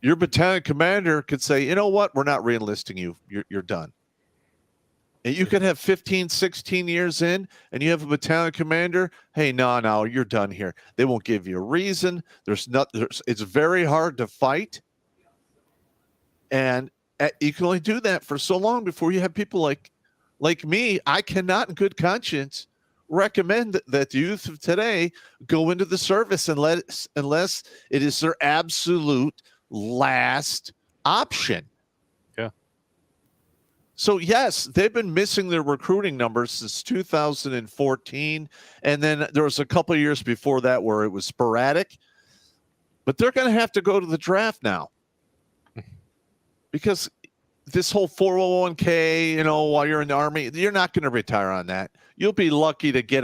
Speaker 2: your battalion commander could say, you know what, we're not re-enlisting you. You're done. And you could have 15, 16 years in, and you have a battalion commander, hey, no, you're done here. They won't give you a reason. It's very hard to fight. And you can only do that for so long before you have people like me. I cannot in good conscience recommend that the youth of today go into the service unless it is their absolute last option.
Speaker 1: Yeah.
Speaker 2: So yes, they've been missing their recruiting numbers since 2014, and then there was a couple of years before that where it was sporadic. But they're going to have to go to the draft now because this whole 401k, while you're in the army, you're not going to retire on that. You'll be lucky to get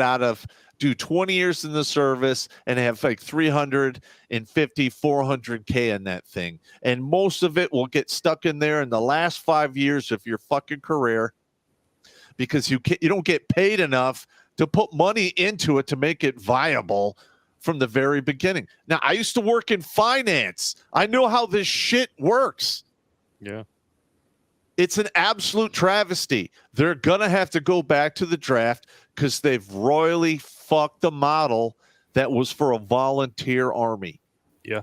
Speaker 2: do 20 years in the service and have like 350, 400K in that thing. And most of it will get stuck in there in the last 5 years of your fucking career because you don't get paid enough to put money into it to make it viable from the very beginning. Now, I used to work in finance. I know how this shit works.
Speaker 1: Yeah.
Speaker 2: It's an absolute travesty. They're going to have to go back to the draft because they've royally fucked the model that was for a volunteer army.
Speaker 1: Yeah.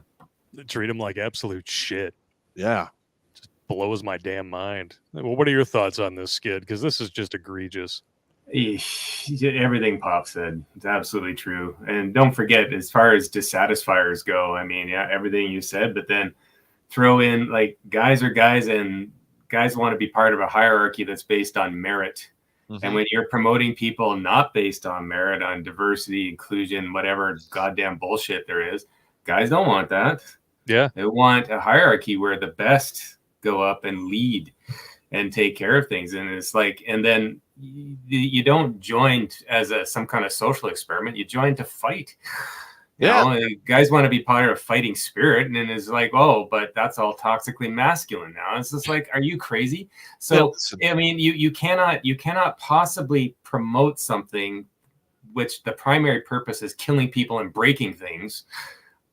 Speaker 1: They treat them like absolute shit.
Speaker 2: Yeah.
Speaker 1: Just blows my damn mind. Well, what are your thoughts on this, Skid? Because this is just egregious.
Speaker 3: Everything Pop said. It's absolutely true. And don't forget, as far as dissatisfiers go, I mean, yeah, everything you said, but then throw in like guys are guys and guys want to be part of a hierarchy that's based on merit. Mm-hmm. And when you're promoting people not based on merit, on diversity, inclusion, whatever goddamn bullshit there is, guys don't want that.
Speaker 1: Yeah.
Speaker 3: They want a hierarchy where the best go up and lead and take care of things. And it's like, and then you don't join as some kind of social experiment. You join to fight.
Speaker 2: Yeah.
Speaker 3: Guys want to be part of fighting spirit, and then it's like, oh, but that's all toxically masculine now. It's just like, are you crazy? So I mean, you cannot possibly promote something which the primary purpose is killing people and breaking things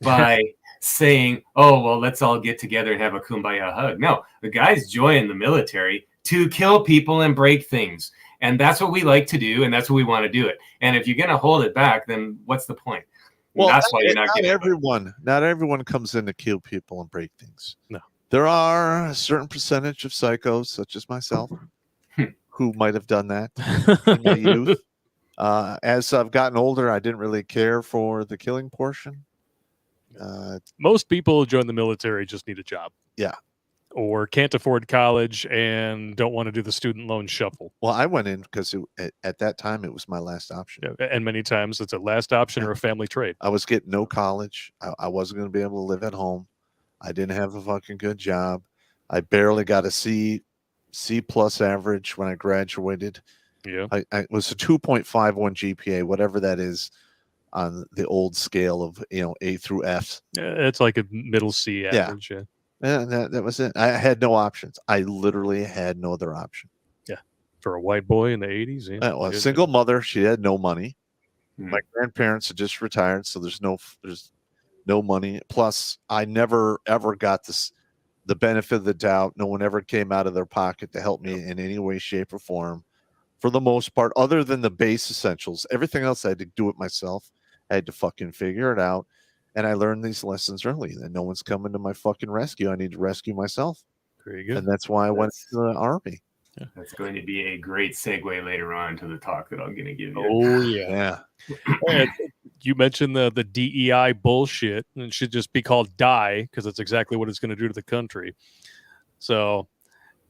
Speaker 3: by saying, oh, well, let's all get together and have a kumbaya hug. No, the guys join the military to kill people and break things. And that's what we like to do, and that's what we want to do it. And if you're going to hold it back, then what's the point?
Speaker 2: Well,
Speaker 3: that's why you're not getting
Speaker 2: everyone. Not everyone comes in to kill people and break things.
Speaker 1: No,
Speaker 2: there are a certain percentage of psychos, such as myself, who might have done that in my youth. As I've gotten older, I didn't really care for the killing portion.
Speaker 1: Most people who join the military just need a job.
Speaker 2: Yeah.
Speaker 1: Or can't afford college and don't want to do the student loan shuffle.
Speaker 2: Well, I went in because at that time it was my last option.
Speaker 1: Yeah, and many times it's a last option or a family trade.
Speaker 2: I was getting no college. I wasn't going to be able to live at home. I didn't have a fucking good job. I barely got a C plus average when I graduated.
Speaker 1: Yeah,
Speaker 2: I was a 2.51 GPA, whatever that is on the old scale of A through F.
Speaker 1: It's like a middle C average. Yeah.
Speaker 2: And that was it. I had no options. I literally had no other option.
Speaker 1: Yeah, for a white boy in the 80s. Yeah.
Speaker 2: Well, a single mother. She had no money. My grandparents had just retired, so there's no money. Plus, I never ever got the benefit of the doubt. No one ever came out of their pocket to help me in any way, shape, or form. For the most part, other than the base essentials, everything else I had to do it myself. I had to fucking figure it out. And I learned these lessons early that no one's coming to my fucking rescue. I need to rescue myself.
Speaker 1: Very good.
Speaker 2: And that's why I went to the Army.
Speaker 1: Yeah.
Speaker 3: That's going to be a great segue later on to the talk that I'm going to give you.
Speaker 1: Oh, yeah. You mentioned the DEI bullshit, and it should just be called DIE because that's exactly what it's going to do to the country. So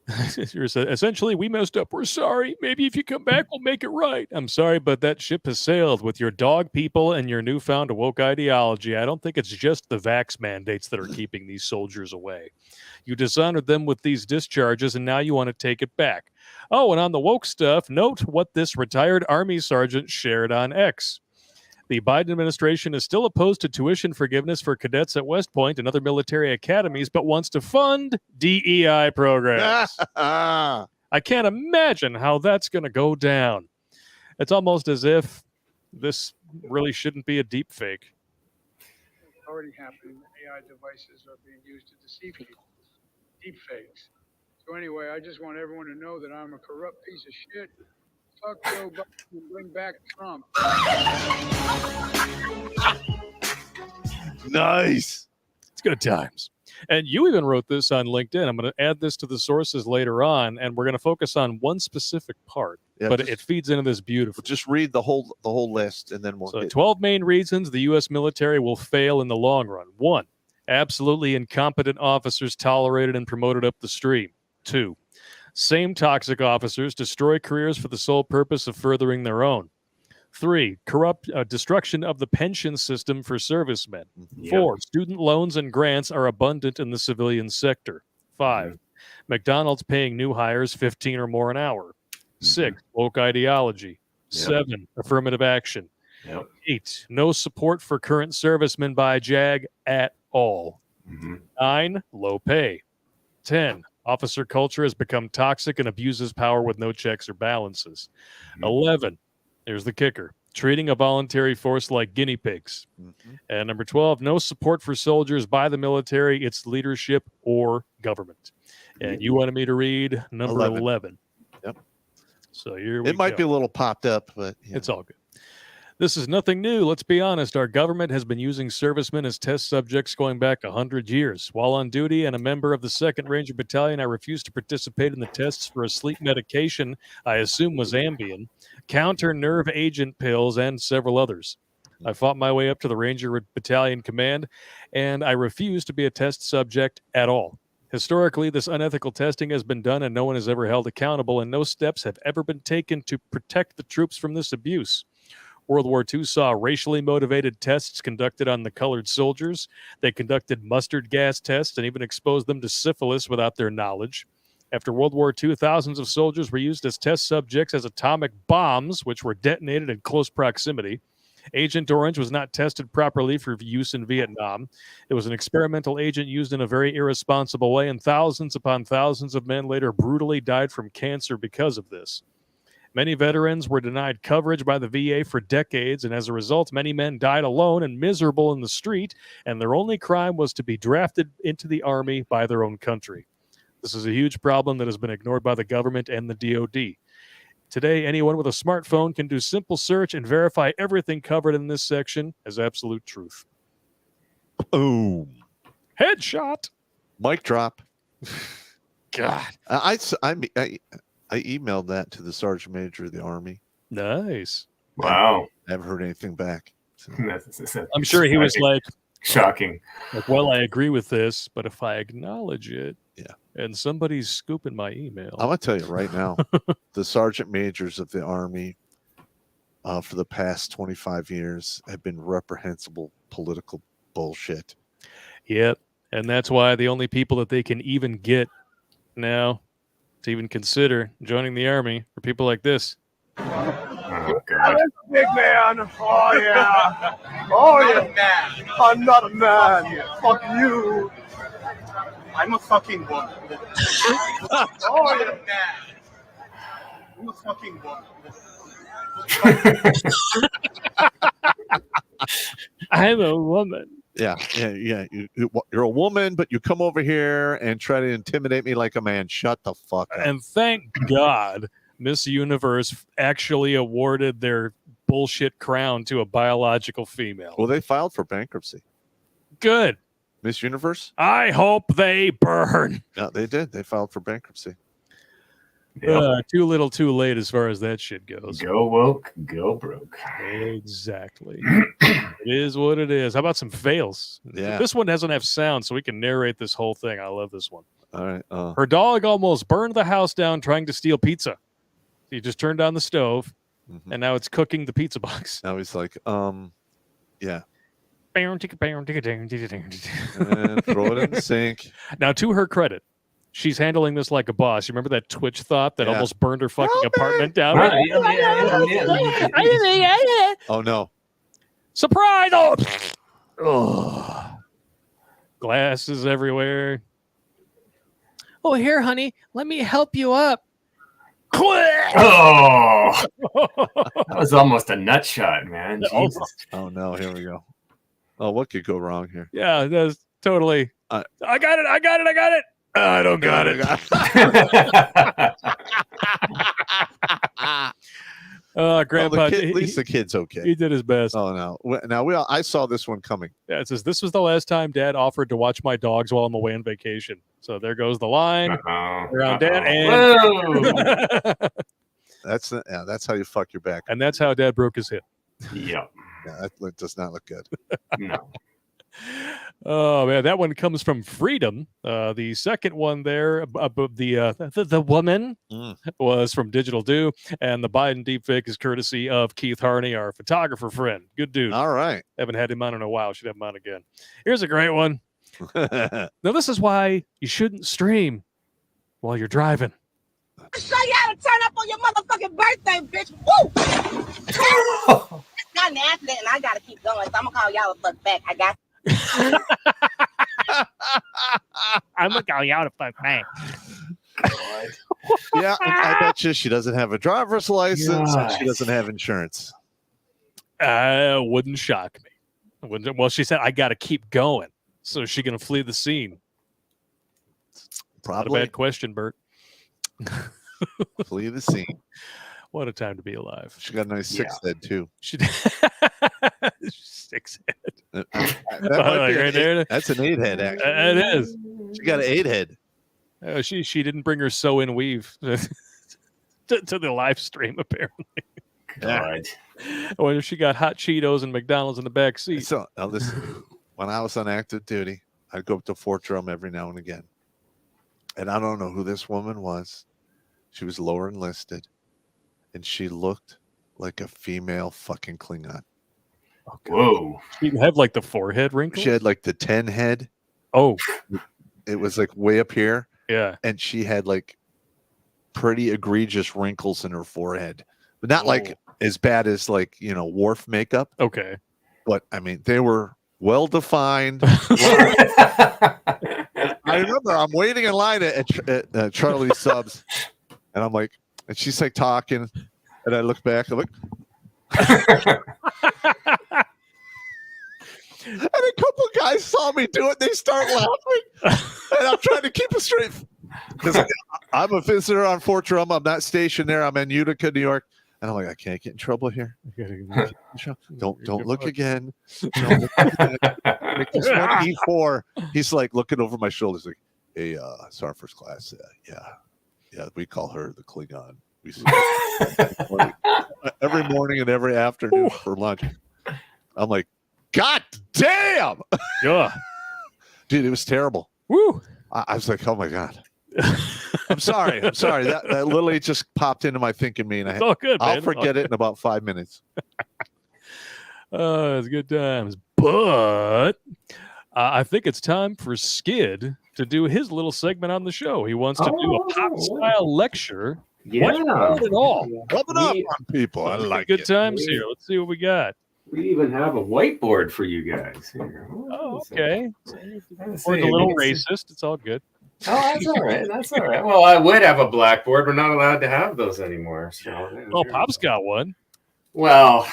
Speaker 1: essentially, we messed up. We're sorry. Maybe if you come back, we'll make it right. I'm sorry, but that ship has sailed with your dog people and your newfound woke ideology. I don't think it's just the vax mandates that are keeping these soldiers away. You dishonored them with these discharges, and now you want to take it back. Oh, and on the woke stuff, note what this retired Army sergeant shared on X. The Biden administration is still opposed to tuition forgiveness for cadets at West Point and other military academies, but wants to fund DEI programs. I can't imagine how that's going to go down. It's almost as if this really shouldn't be a deep fake.
Speaker 8: It's already happening. AI devices are being used to deceive people. Deep fakes. So anyway, I just want everyone to know that I'm a corrupt piece of shit. Fuck Joe Biden and bring back Trump.
Speaker 2: Nice.
Speaker 1: It's good times. And you even wrote this on LinkedIn. I'm going to add this to the sources later on, and we're going to focus on one specific part, but it feeds into this beautifully.
Speaker 2: Just read the whole list, and then we'll.
Speaker 1: So 12 main reasons the U.S. military will fail in the long run. 1, absolutely incompetent officers tolerated and promoted up the stream. 2, same toxic officers destroy careers for the sole purpose of furthering their own. 3, corrupt destruction of the pension system for servicemen. 4, student loans and grants are abundant in the civilian sector. 5, McDonald's paying new hires 15 or more an hour. 6, woke ideology. 7, affirmative action. 8, no support for current servicemen by JAG at all. 9, low pay. 10, officer culture has become toxic and abuses power with no checks or balances. 11, here's the kicker, treating a voluntary force like guinea pigs. And number 12, no support for soldiers by the military, its leadership, or government. And you wanted me to read number 11.
Speaker 2: Yep.
Speaker 1: So here we go.
Speaker 2: It might be a little popped up, but
Speaker 1: it's all good. This is nothing new. Let's be honest. Our government has been using servicemen as test subjects going back 100 years. While on duty and a member of the 2nd Ranger Battalion, I refused to participate in the tests for a sleep medication I assume was Ambien, counter nerve agent pills, and several others. I fought my way up to the Ranger Battalion command, and I refused to be a test subject at all. Historically, this unethical testing has been done and no one is ever held accountable, and no steps have ever been taken to protect the troops from this abuse. World War II saw racially motivated tests conducted on the colored soldiers. They conducted mustard gas tests and even exposed them to syphilis without their knowledge. After World War II, thousands of soldiers were used as test subjects as atomic bombs, which were detonated in close proximity. Agent Orange was not tested properly for use in Vietnam. It was an experimental agent used in a very irresponsible way, and thousands upon thousands of men later brutally died from cancer because of this. Many veterans were denied coverage by the VA for decades, and as a result, many men died alone and miserable in the street, and their only crime was to be drafted into the Army by their own country. This is a huge problem that has been ignored by the government and the DoD. Today, anyone with a smartphone can do simple search and verify everything covered in this section as absolute truth.
Speaker 2: Boom.
Speaker 1: Headshot.
Speaker 2: Mic drop.
Speaker 1: God.
Speaker 2: I emailed that to the Sergeant Major of the Army.
Speaker 1: Nice.
Speaker 3: Wow.
Speaker 2: I haven't heard anything back. So.
Speaker 1: I'm sure he was like,
Speaker 3: shocking.
Speaker 1: Like, well, I agree with this, but if I acknowledge it,
Speaker 2: yeah,
Speaker 1: and somebody's scooping my email,
Speaker 2: I'm gonna tell you right now, the sergeant majors of the Army, for the past 25 years, have been reprehensible political bullshit.
Speaker 1: Yep, and that's why the only people that they can even get now to even consider joining the Army are people like this.
Speaker 3: Oh, God.
Speaker 9: Big man. Oh, yeah. Oh, yeah. I'm not a man. Fuck you. I'm a fucking woman. Oh, yeah. I'm a fucking woman.
Speaker 1: I'm a woman.
Speaker 2: Yeah. You're a woman, but you come over here and try to intimidate me like a man. Shut the fuck up.
Speaker 1: And thank God Miss Universe actually awarded their bullshit crown to a biological female.
Speaker 2: Well, they filed for bankruptcy.
Speaker 1: Good.
Speaker 2: Miss Universe?
Speaker 1: I hope they burn.
Speaker 2: Yeah, they did. They filed for bankruptcy.
Speaker 1: Too little, too late as far as that shit goes.
Speaker 3: Go woke, go broke.
Speaker 1: Exactly. It is what it is. How about some fails?
Speaker 2: Yeah.
Speaker 1: This one doesn't have sound, so we can narrate this whole thing. I love this one.
Speaker 2: All right.
Speaker 1: Her dog almost burned the house down trying to steal pizza. He just turned on the stove, and now it's cooking the pizza box.
Speaker 2: Now he's like, yeah.
Speaker 1: And
Speaker 2: And throw it in the sink.
Speaker 1: Now, to her credit, she's handling this like a boss. You remember that Twitch thought that almost burned her fucking apartment down?
Speaker 2: Oh, no.
Speaker 1: Surprise! Oh. Glasses everywhere. Oh, here, honey. Let me help you up.
Speaker 3: Oh, that was almost a nut shot, man. Jesus.
Speaker 2: Oh, no. Here we go. Oh, what could go wrong here?
Speaker 1: Yeah, that's totally. I got it. I don't got it. Grandpa.
Speaker 2: At least the kid's okay.
Speaker 1: He did his best.
Speaker 2: Oh, no. Now, I saw this one coming.
Speaker 1: Yeah, it says, this was the last time Dad offered to watch my dogs while I'm away on vacation. So there goes the line around Dad. And
Speaker 2: That's how you fuck your back.
Speaker 1: And that's how Dad broke his hip.
Speaker 3: Yeah.
Speaker 2: Yeah, that does not look good.
Speaker 3: No.
Speaker 1: Oh man, that one comes from Freedom. The second one there, the woman was from Digital Do, and the Biden deepfake is courtesy of Keith Harney, our photographer friend. Good dude.
Speaker 2: All right.
Speaker 1: Haven't had him on in a while. Should have him on again. Here's a great one. Now this is why you shouldn't stream while you're driving.
Speaker 10: Show you how to turn up on your motherfucking birthday, bitch. Woo! It's not an accident, and I gotta keep going. So I'm gonna call y'all a fuck back. I got.
Speaker 1: I'm gonna call y'all a fuck back.
Speaker 2: Yeah, I bet you she doesn't have a driver's license. And she doesn't have insurance.
Speaker 1: Wouldn't shock me. Well, she said I got to keep going. So is she gonna flee the scene?
Speaker 2: Probably.
Speaker 1: Not a bad question, Bert.
Speaker 2: Flee the scene.
Speaker 1: What a time to be alive.
Speaker 2: She got a nice six head too.
Speaker 1: She did. Six head.
Speaker 2: That's an 8 head, actually.
Speaker 1: It is.
Speaker 2: She got an 8 head.
Speaker 1: She didn't bring her sew-in weave to the live stream, apparently.
Speaker 3: God.
Speaker 1: I wonder if she got hot Cheetos and McDonald's in the back seat.
Speaker 2: So, listen, when I was on active duty, I'd go up to Fort Drum every now and again. And I don't know who this woman was. She was lower enlisted. And she looked like a female fucking Klingon.
Speaker 1: Oh,
Speaker 3: whoa.
Speaker 1: She didn't have like the forehead wrinkle?
Speaker 2: She had like the 10 head.
Speaker 1: Oh.
Speaker 2: It was like way up here.
Speaker 1: Yeah.
Speaker 2: And she had like pretty egregious wrinkles in her forehead. But not like as bad as like, Worf makeup.
Speaker 1: Okay.
Speaker 2: But I mean, they were well defined. I remember I'm waiting in line at Charlie's Subs, and I'm like, and she's like talking, and I look back, I'm like, and a couple of guys saw me do it. They start laughing, and I'm trying to keep it straight because I'm a visitor on Fort Drum. I'm not stationed there. I'm in Utica, New York, and I'm like, I can't get in trouble here. Don't look again. Don't look again. Like this one E4. He's like looking over my shoulders, like, "Hey, it's our first class. Yeah, we call her the Klingon. We see her every morning and every afternoon for lunch." I'm like, God damn!
Speaker 1: Yeah,
Speaker 2: dude, it was terrible.
Speaker 1: Woo!
Speaker 2: I was like, oh my God. I'm sorry. That literally just popped into my thinking me, and
Speaker 1: It's all good,
Speaker 2: I'll
Speaker 1: man.
Speaker 2: forget it in about 5 minutes.
Speaker 1: It's good times, but I think it's time for Skid to do his little segment on the show. He wants to do a pop style lecture.
Speaker 3: Yeah.
Speaker 1: What it all?
Speaker 2: Rubbing up on people. I like
Speaker 1: good
Speaker 2: it.
Speaker 1: times here. Let's see what we got.
Speaker 3: We even have a whiteboard for you guys here.
Speaker 1: Oh, okay.
Speaker 3: Let's
Speaker 1: Or
Speaker 3: see.
Speaker 1: a little racist. It's all good.
Speaker 3: Oh, that's all right. That's all right. Well, I would have a blackboard. We're not allowed to have those anymore. So,
Speaker 1: Oh, Pop's got one.
Speaker 3: Well,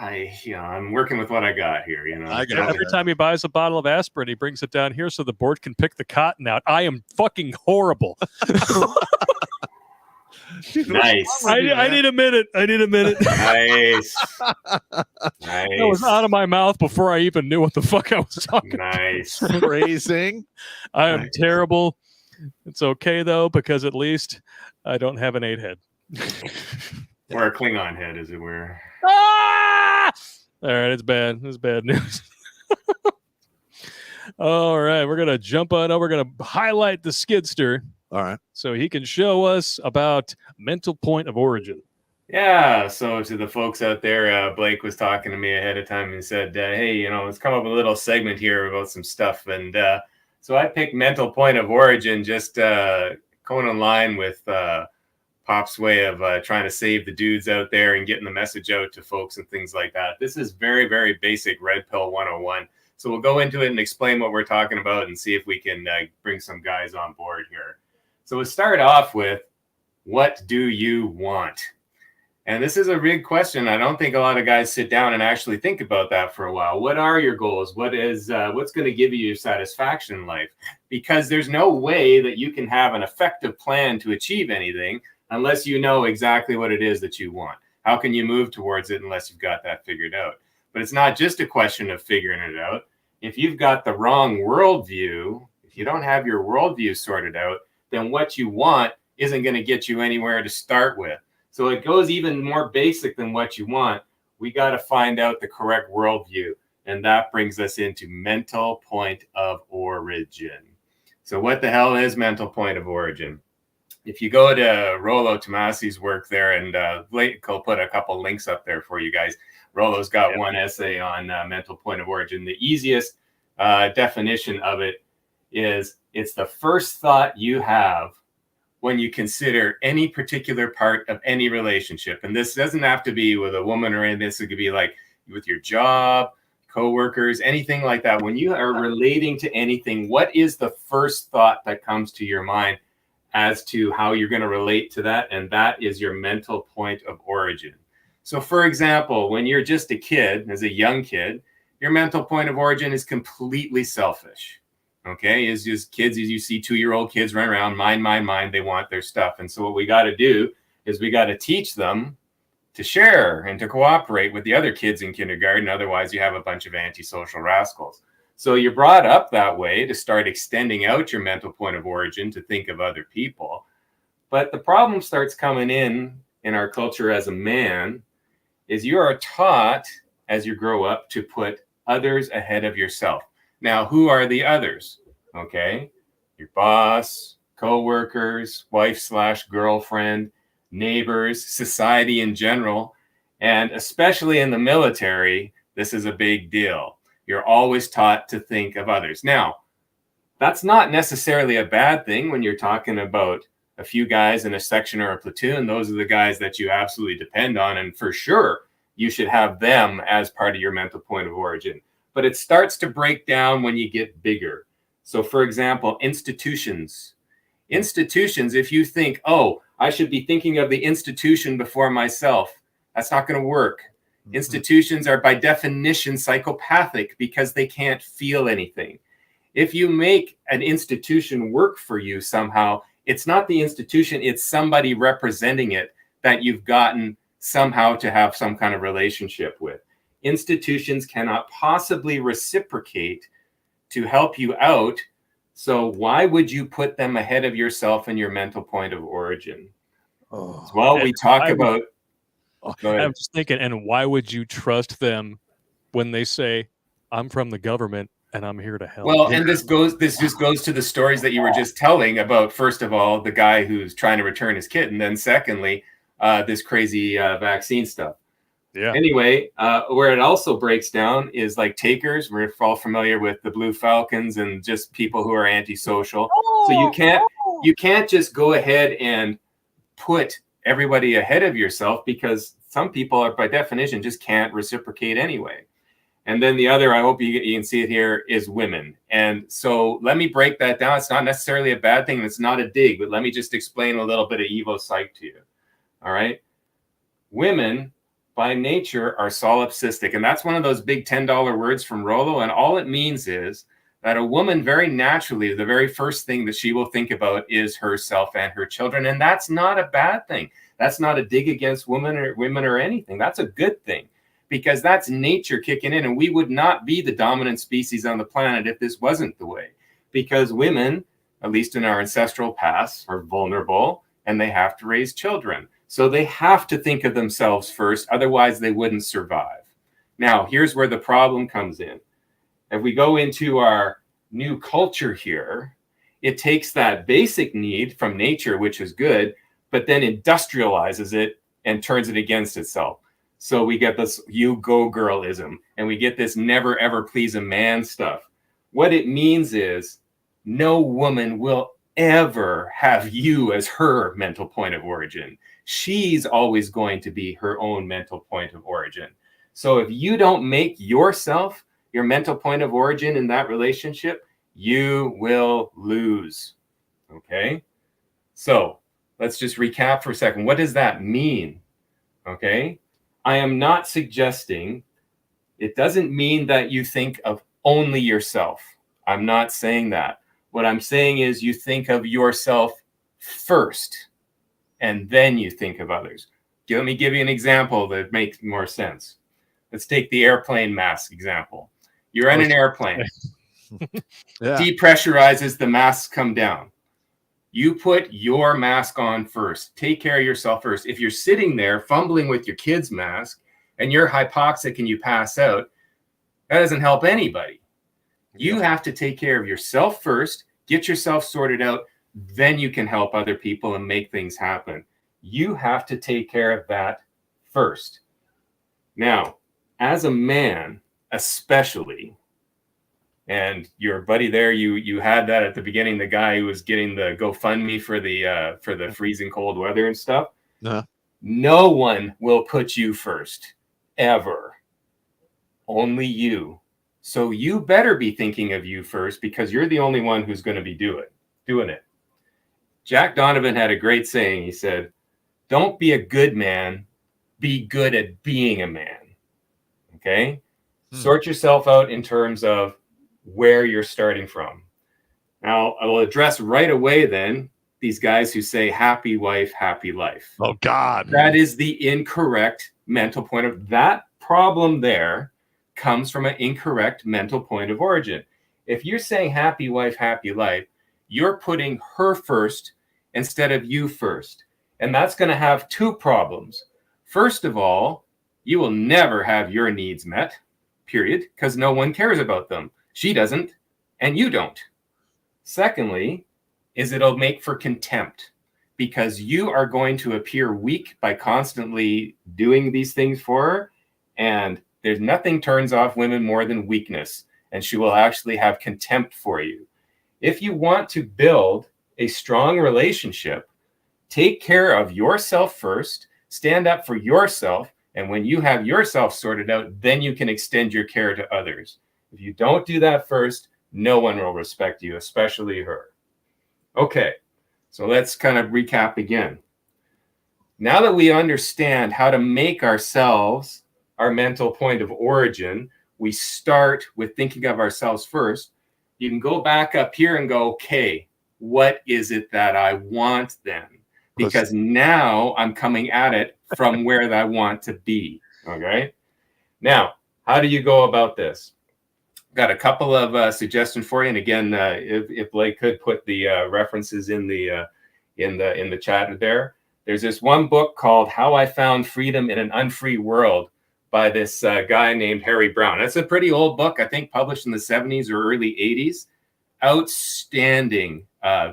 Speaker 3: I'm working with what I got here.
Speaker 1: Every time he buys a bottle of aspirin, he brings it down here so the board can pick the cotton out. I am fucking horrible.
Speaker 3: Nice.
Speaker 1: I need a minute.
Speaker 3: Nice.
Speaker 1: That was out of my mouth before I even knew what the fuck I was talking
Speaker 3: Nice.
Speaker 1: about.
Speaker 2: Phrasing.
Speaker 1: I am terrible. It's okay, though, because at least I don't have an 8 head.
Speaker 3: Or a Klingon head, as it were.
Speaker 1: Ah! All right, it's bad. It's bad news. All right, we're going to jump on over. We're going to highlight the Skidster.
Speaker 2: All right.
Speaker 1: So he can show us about mental point of origin.
Speaker 3: Yeah. So to the folks out there, Blake was talking to me ahead of time and said, hey, let's come up with a little segment here about some stuff. And so I picked mental point of origin, just going in line with Pop's way of trying to save the dudes out there and getting the message out to folks and things like that. This is very, very basic Red Pill 101. So we'll go into it and explain what we're talking about and see if we can bring some guys on board here. So we'll start off with, what do you want? And this is a big question. I don't think a lot of guys sit down and actually think about that for a while. What are your goals? What's going to give you your satisfaction in life? Because there's no way that you can have an effective plan to achieve anything unless you know exactly what it is that you want. How can you move towards it unless you've got that figured out? But it's not just a question of figuring it out. If you've got the wrong worldview, if you don't have your worldview sorted out, then what you want isn't going to get you anywhere to start with. So it goes even more basic than what you want. We got to find out the correct worldview. And that brings us into mental point of origin. So what the hell is mental point of origin? If you go to Rollo Tomasi's work there, and Blake will put a couple links up there for you guys. Rollo's got one essay on mental point of origin. The easiest definition of it is, it's the first thought you have when you consider any particular part of any relationship. And this doesn't have to be with a woman or anything. This could be like with your job, coworkers, anything like that. When you are relating to anything, what is the first thought that comes to your mind as to how you're going to relate to that? And that is your mental point of origin. So for example, when you're just a kid, as a young kid, your mental point of origin is completely selfish. Okay, is just kids, as you see 2-year-old kids run around, mine, they want their stuff. And so what we got to do is we got to teach them to share and to cooperate with the other kids in kindergarten. Otherwise, you have a bunch of antisocial rascals. So you're brought up that way to start extending out your mental point of origin to think of other people. But the problem starts coming in our culture as a man is you are taught as you grow up to put others ahead of yourself. Now, who are the others? Okay, your boss, co-workers, wife/girlfriend, neighbors, society in general, and especially in the military, this is a big deal. You're always taught to think of others. Now, that's not necessarily a bad thing when you're talking about a few guys in a section or a platoon, those are the guys that you absolutely depend on. And for sure, you should have them as part of your mental point of origin. But it starts to break down when you get bigger. So for example, institutions, if you think, oh, I should be thinking of the institution before myself, that's not going to work. Institutions are by definition psychopathic because they can't feel anything. If you make an institution work for you somehow, it's not the institution, it's somebody representing it that you've gotten somehow to have some kind of relationship with. Institutions cannot possibly reciprocate to help you out. So why would you put them ahead of yourself and your mental point of origin? Well, we talk about...
Speaker 1: I'm just thinking, and why would you trust them when they say, I'm from the government and I'm here to help?
Speaker 3: Well, and this just goes to the stories that you were just telling about, first of all, the guy who's trying to return his kid, and then secondly, this crazy vaccine stuff.
Speaker 1: Yeah.
Speaker 3: Anyway, where it also breaks down is like takers. We're all familiar with the Blue Falcons and just people who are antisocial. So you can't just go ahead and put everybody ahead of yourself, because some people are by definition just can't reciprocate anyway. And then the other, I hope you can see it here, is women. And so let me break that down. It's not necessarily a bad thing. It's not a dig, but let me just explain a little bit of Evo psych to you. All right. Women by nature are solipsistic. And that's one of those big $10 words from Rollo. And all it means is that a woman very naturally, the very first thing that she will think about is herself and her children. And that's not a bad thing. That's not a dig against women or anything. That's a good thing, because that's nature kicking in. And we would not be the dominant species on the planet if this wasn't the way, because women, at least in our ancestral past, are vulnerable and they have to raise children. So they have to think of themselves first. Otherwise, they wouldn't survive. Now, here's where the problem comes in. If we go into our new culture here, it takes that basic need from nature, which is good, but then industrializes it and turns it against itself. So we get this you go girlism, and we get this never ever please a man stuff. What it means is no woman will ever have you as her mental point of origin. She's always going to be her own mental point of origin. So if you don't make yourself your mental point of origin in that relationship, you will lose. Okay? So let's just recap for a second. What does that mean? Okay? I am not suggesting, it doesn't mean that you think of only yourself. I'm not saying that. What I'm saying is you think of yourself first, and then you think of others. Let me give you an example that makes more sense. Let's take the airplane mask example. You're in an airplane. Depressurizes, the masks come down. You put your mask on first. Take care of yourself first. If you're sitting there fumbling with your kid's mask and you're hypoxic and you pass out, that doesn't help anybody. You have to take care of yourself first, get yourself sorted out, then you can help other people and make things happen. You have to take care of that first. Now, as a man, especially, and your buddy there, you had that at the beginning, the guy who was getting the GoFundMe for the freezing cold weather and stuff. No one will put you first, ever. Only you. So you better be thinking of you first, because you're the only one who's going to be doing it. Jack Donovan had a great saying. He said, don't be a good man, be good at being a man. Okay? Sort yourself out in terms of where you're starting from. Now, I will address right away then these guys who say happy wife, happy life.
Speaker 2: Oh, God.
Speaker 3: That is the incorrect mental point of that problem there comes from an incorrect mental point of origin. If you're saying happy wife, happy life, you're putting her first instead of you first. And that's going to have two problems. First of all, you will never have your needs met, period, because no one cares about them. She doesn't, and you don't. Secondly, is it'll make for contempt, because you are going to appear weak by constantly doing these things for her, and there's nothing turns off women more than weakness, and she will actually have contempt for you. If you want to build a strong relationship Take care of yourself first, stand up for yourself, and when you have yourself sorted out, then you can extend your care to others. If you don't do that first, no one will respect you, especially her. Okay, so let's kind of recap again. Now that we understand how to make ourselves our mental point of origin, we start with thinking of ourselves first. You can go back up here and go, okay, what is it that I want then? Because now I'm coming at it from where I want to be. Okay. Now, how do you go about this? Got a couple of suggestions for you. And again, if Blake could put the references in the chat there. There's this one book called How I Found Freedom in an Unfree World by this guy named Harry Brown. That's a pretty old book, I think published in the 70s or early 80s. Outstanding,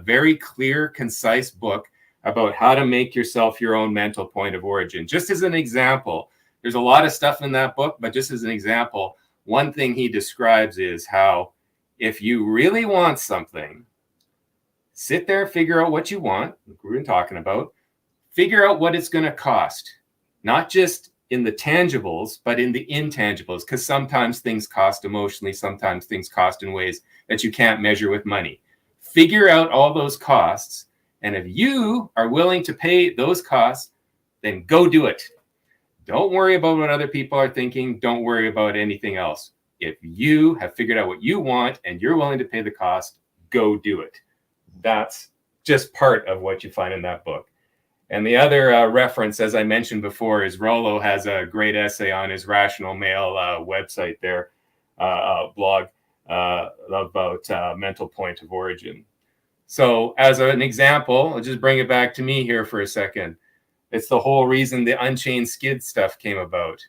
Speaker 3: very clear, concise book about how to make yourself your own mental point of origin. Just as an example, there's a lot of stuff in that book, but just as an example, one thing he describes is how if you really want something, sit there, figure out what you want, like we've been talking about, figure out what it's going to cost, not just in the tangibles, but in the intangibles, because sometimes things cost emotionally, sometimes things cost in ways that you can't measure with money. Figure out all those costs, and if you are willing to pay those costs, then go do it. Don't worry about what other people are thinking. Don't worry about anything else. If you have figured out what you want and you're willing to pay the cost, go do it. That's just part of what you find in that book. And the other reference, as I mentioned before, is Rollo has a great essay on his Rational Mail website there, blog, about mental point of origin. So as an example, I'll just bring it back to me here for a second. It's the whole reason the Unchained Skid stuff came about.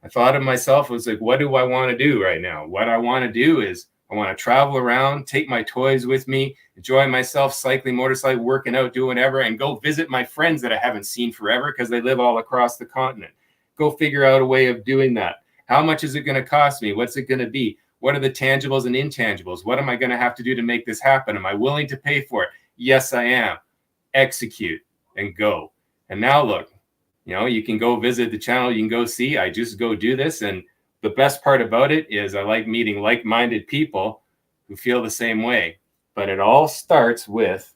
Speaker 3: I thought of myself, was like, what do I want to do right now? What I want to do is I want to travel around, take my toys with me, enjoy myself, cycling, motorcycle, working out, doing whatever, and go visit my friends that I haven't seen forever because they live all across the continent. Go figure out a way of doing that. How much is it going to cost me? What's it going to be? What are the tangibles and intangibles? What am I going to have to do to make this happen? Am I willing to pay for it? Yes, I am. Execute and go. And now look, you can go visit the channel. You can go see. I just go do this. And the best part about it is I like meeting like-minded people who feel the same way. But it all starts with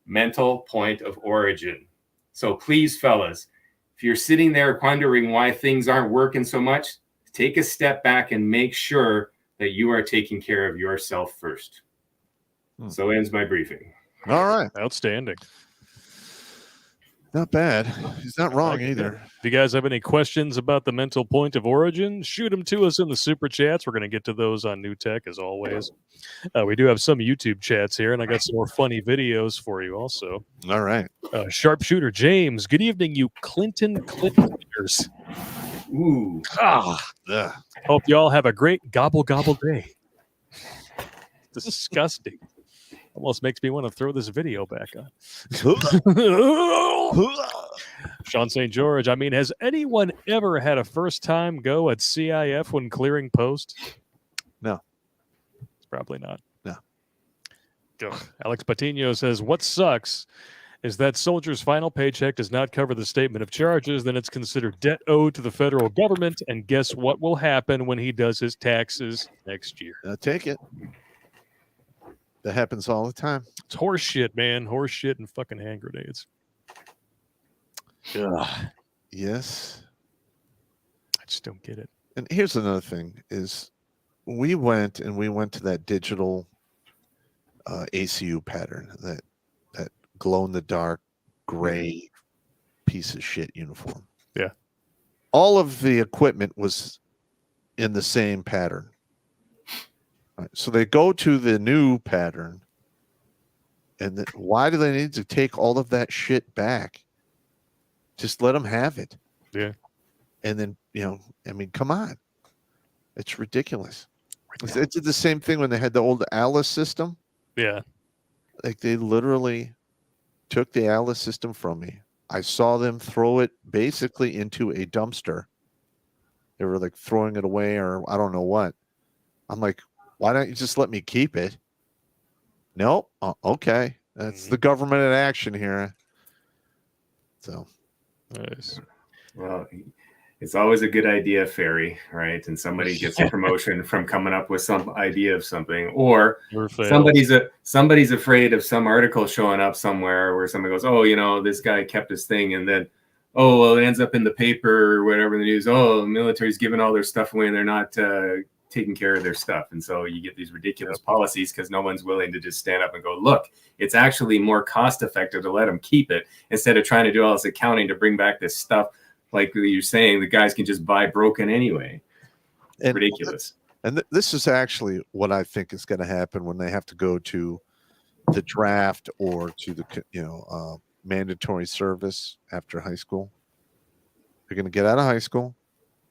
Speaker 3: mental point of origin. So please, fellas, if you're sitting there wondering why things aren't working so much, take a step back and make sure that you are taking care of yourself first. So ends my briefing.
Speaker 2: All right.
Speaker 1: Outstanding.
Speaker 2: Not bad. He's not wrong either.
Speaker 1: If you guys have any questions about the mental point of origin, shoot them to us in the super chats. We're going to get to those on New Tech as always. We do have some YouTube chats here, and I got some more funny videos for you also.
Speaker 2: All right.
Speaker 1: Sharpshooter James, good evening, you Clinton Clinters.
Speaker 3: Ooh.
Speaker 1: Hope you all have a great gobble day. Disgusting. Almost makes me want to throw this video back on. Sean St. George, I mean, has anyone ever had a first time go at CIF when clearing post?
Speaker 2: No.
Speaker 1: It's probably not.
Speaker 2: No.
Speaker 1: Ugh. Alex Patino says, what sucks is that soldier's final paycheck does not cover the statement of charges, then it's considered debt owed to the federal government, and guess what will happen when he does his taxes next year?
Speaker 2: I'll take it. That happens all the time.
Speaker 1: It's horse shit, man. Horse shit and fucking hand grenades. Ugh.
Speaker 2: Yes.
Speaker 1: I just don't get it.
Speaker 2: And here's another thing is we went to that digital ACU pattern, that glow in the dark gray piece of shit uniform.
Speaker 1: Yeah.
Speaker 2: All of the equipment was in the same pattern. Right. So they go to the new pattern, and why do they need to take all of that shit back? Just let them have it.
Speaker 1: Yeah.
Speaker 2: And then, I mean, come on. It's ridiculous. They did the same thing when they had the old Alice system.
Speaker 1: Yeah.
Speaker 2: Like they literally took the Alice system from me. I saw them throw it basically into a dumpster. They were like throwing it away or I don't know what. I'm like, why don't you just let me keep it? No. Okay. That's the government in action here. So
Speaker 1: Nice.
Speaker 3: Well, it's always a good idea, Ferry, right? And somebody gets a promotion from coming up with some idea of something, or somebody's afraid of some article showing up somewhere where somebody goes, "Oh, you know, this guy kept his thing," and then, oh, well, it ends up in the paper or whatever in the news. Oh, the military's giving all their stuff away and they're not taking care of their stuff, and so you get these ridiculous policies because no one's willing to just stand up and go, "Look, it's actually more cost effective to let them keep it instead of trying to do all this accounting to bring back this stuff." Like you're saying, the guys can just buy broken anyway. It's ridiculous.
Speaker 2: And this is actually what I think is going to happen when they have to go to the draft or to the mandatory service after high school. They're going to get out of high school,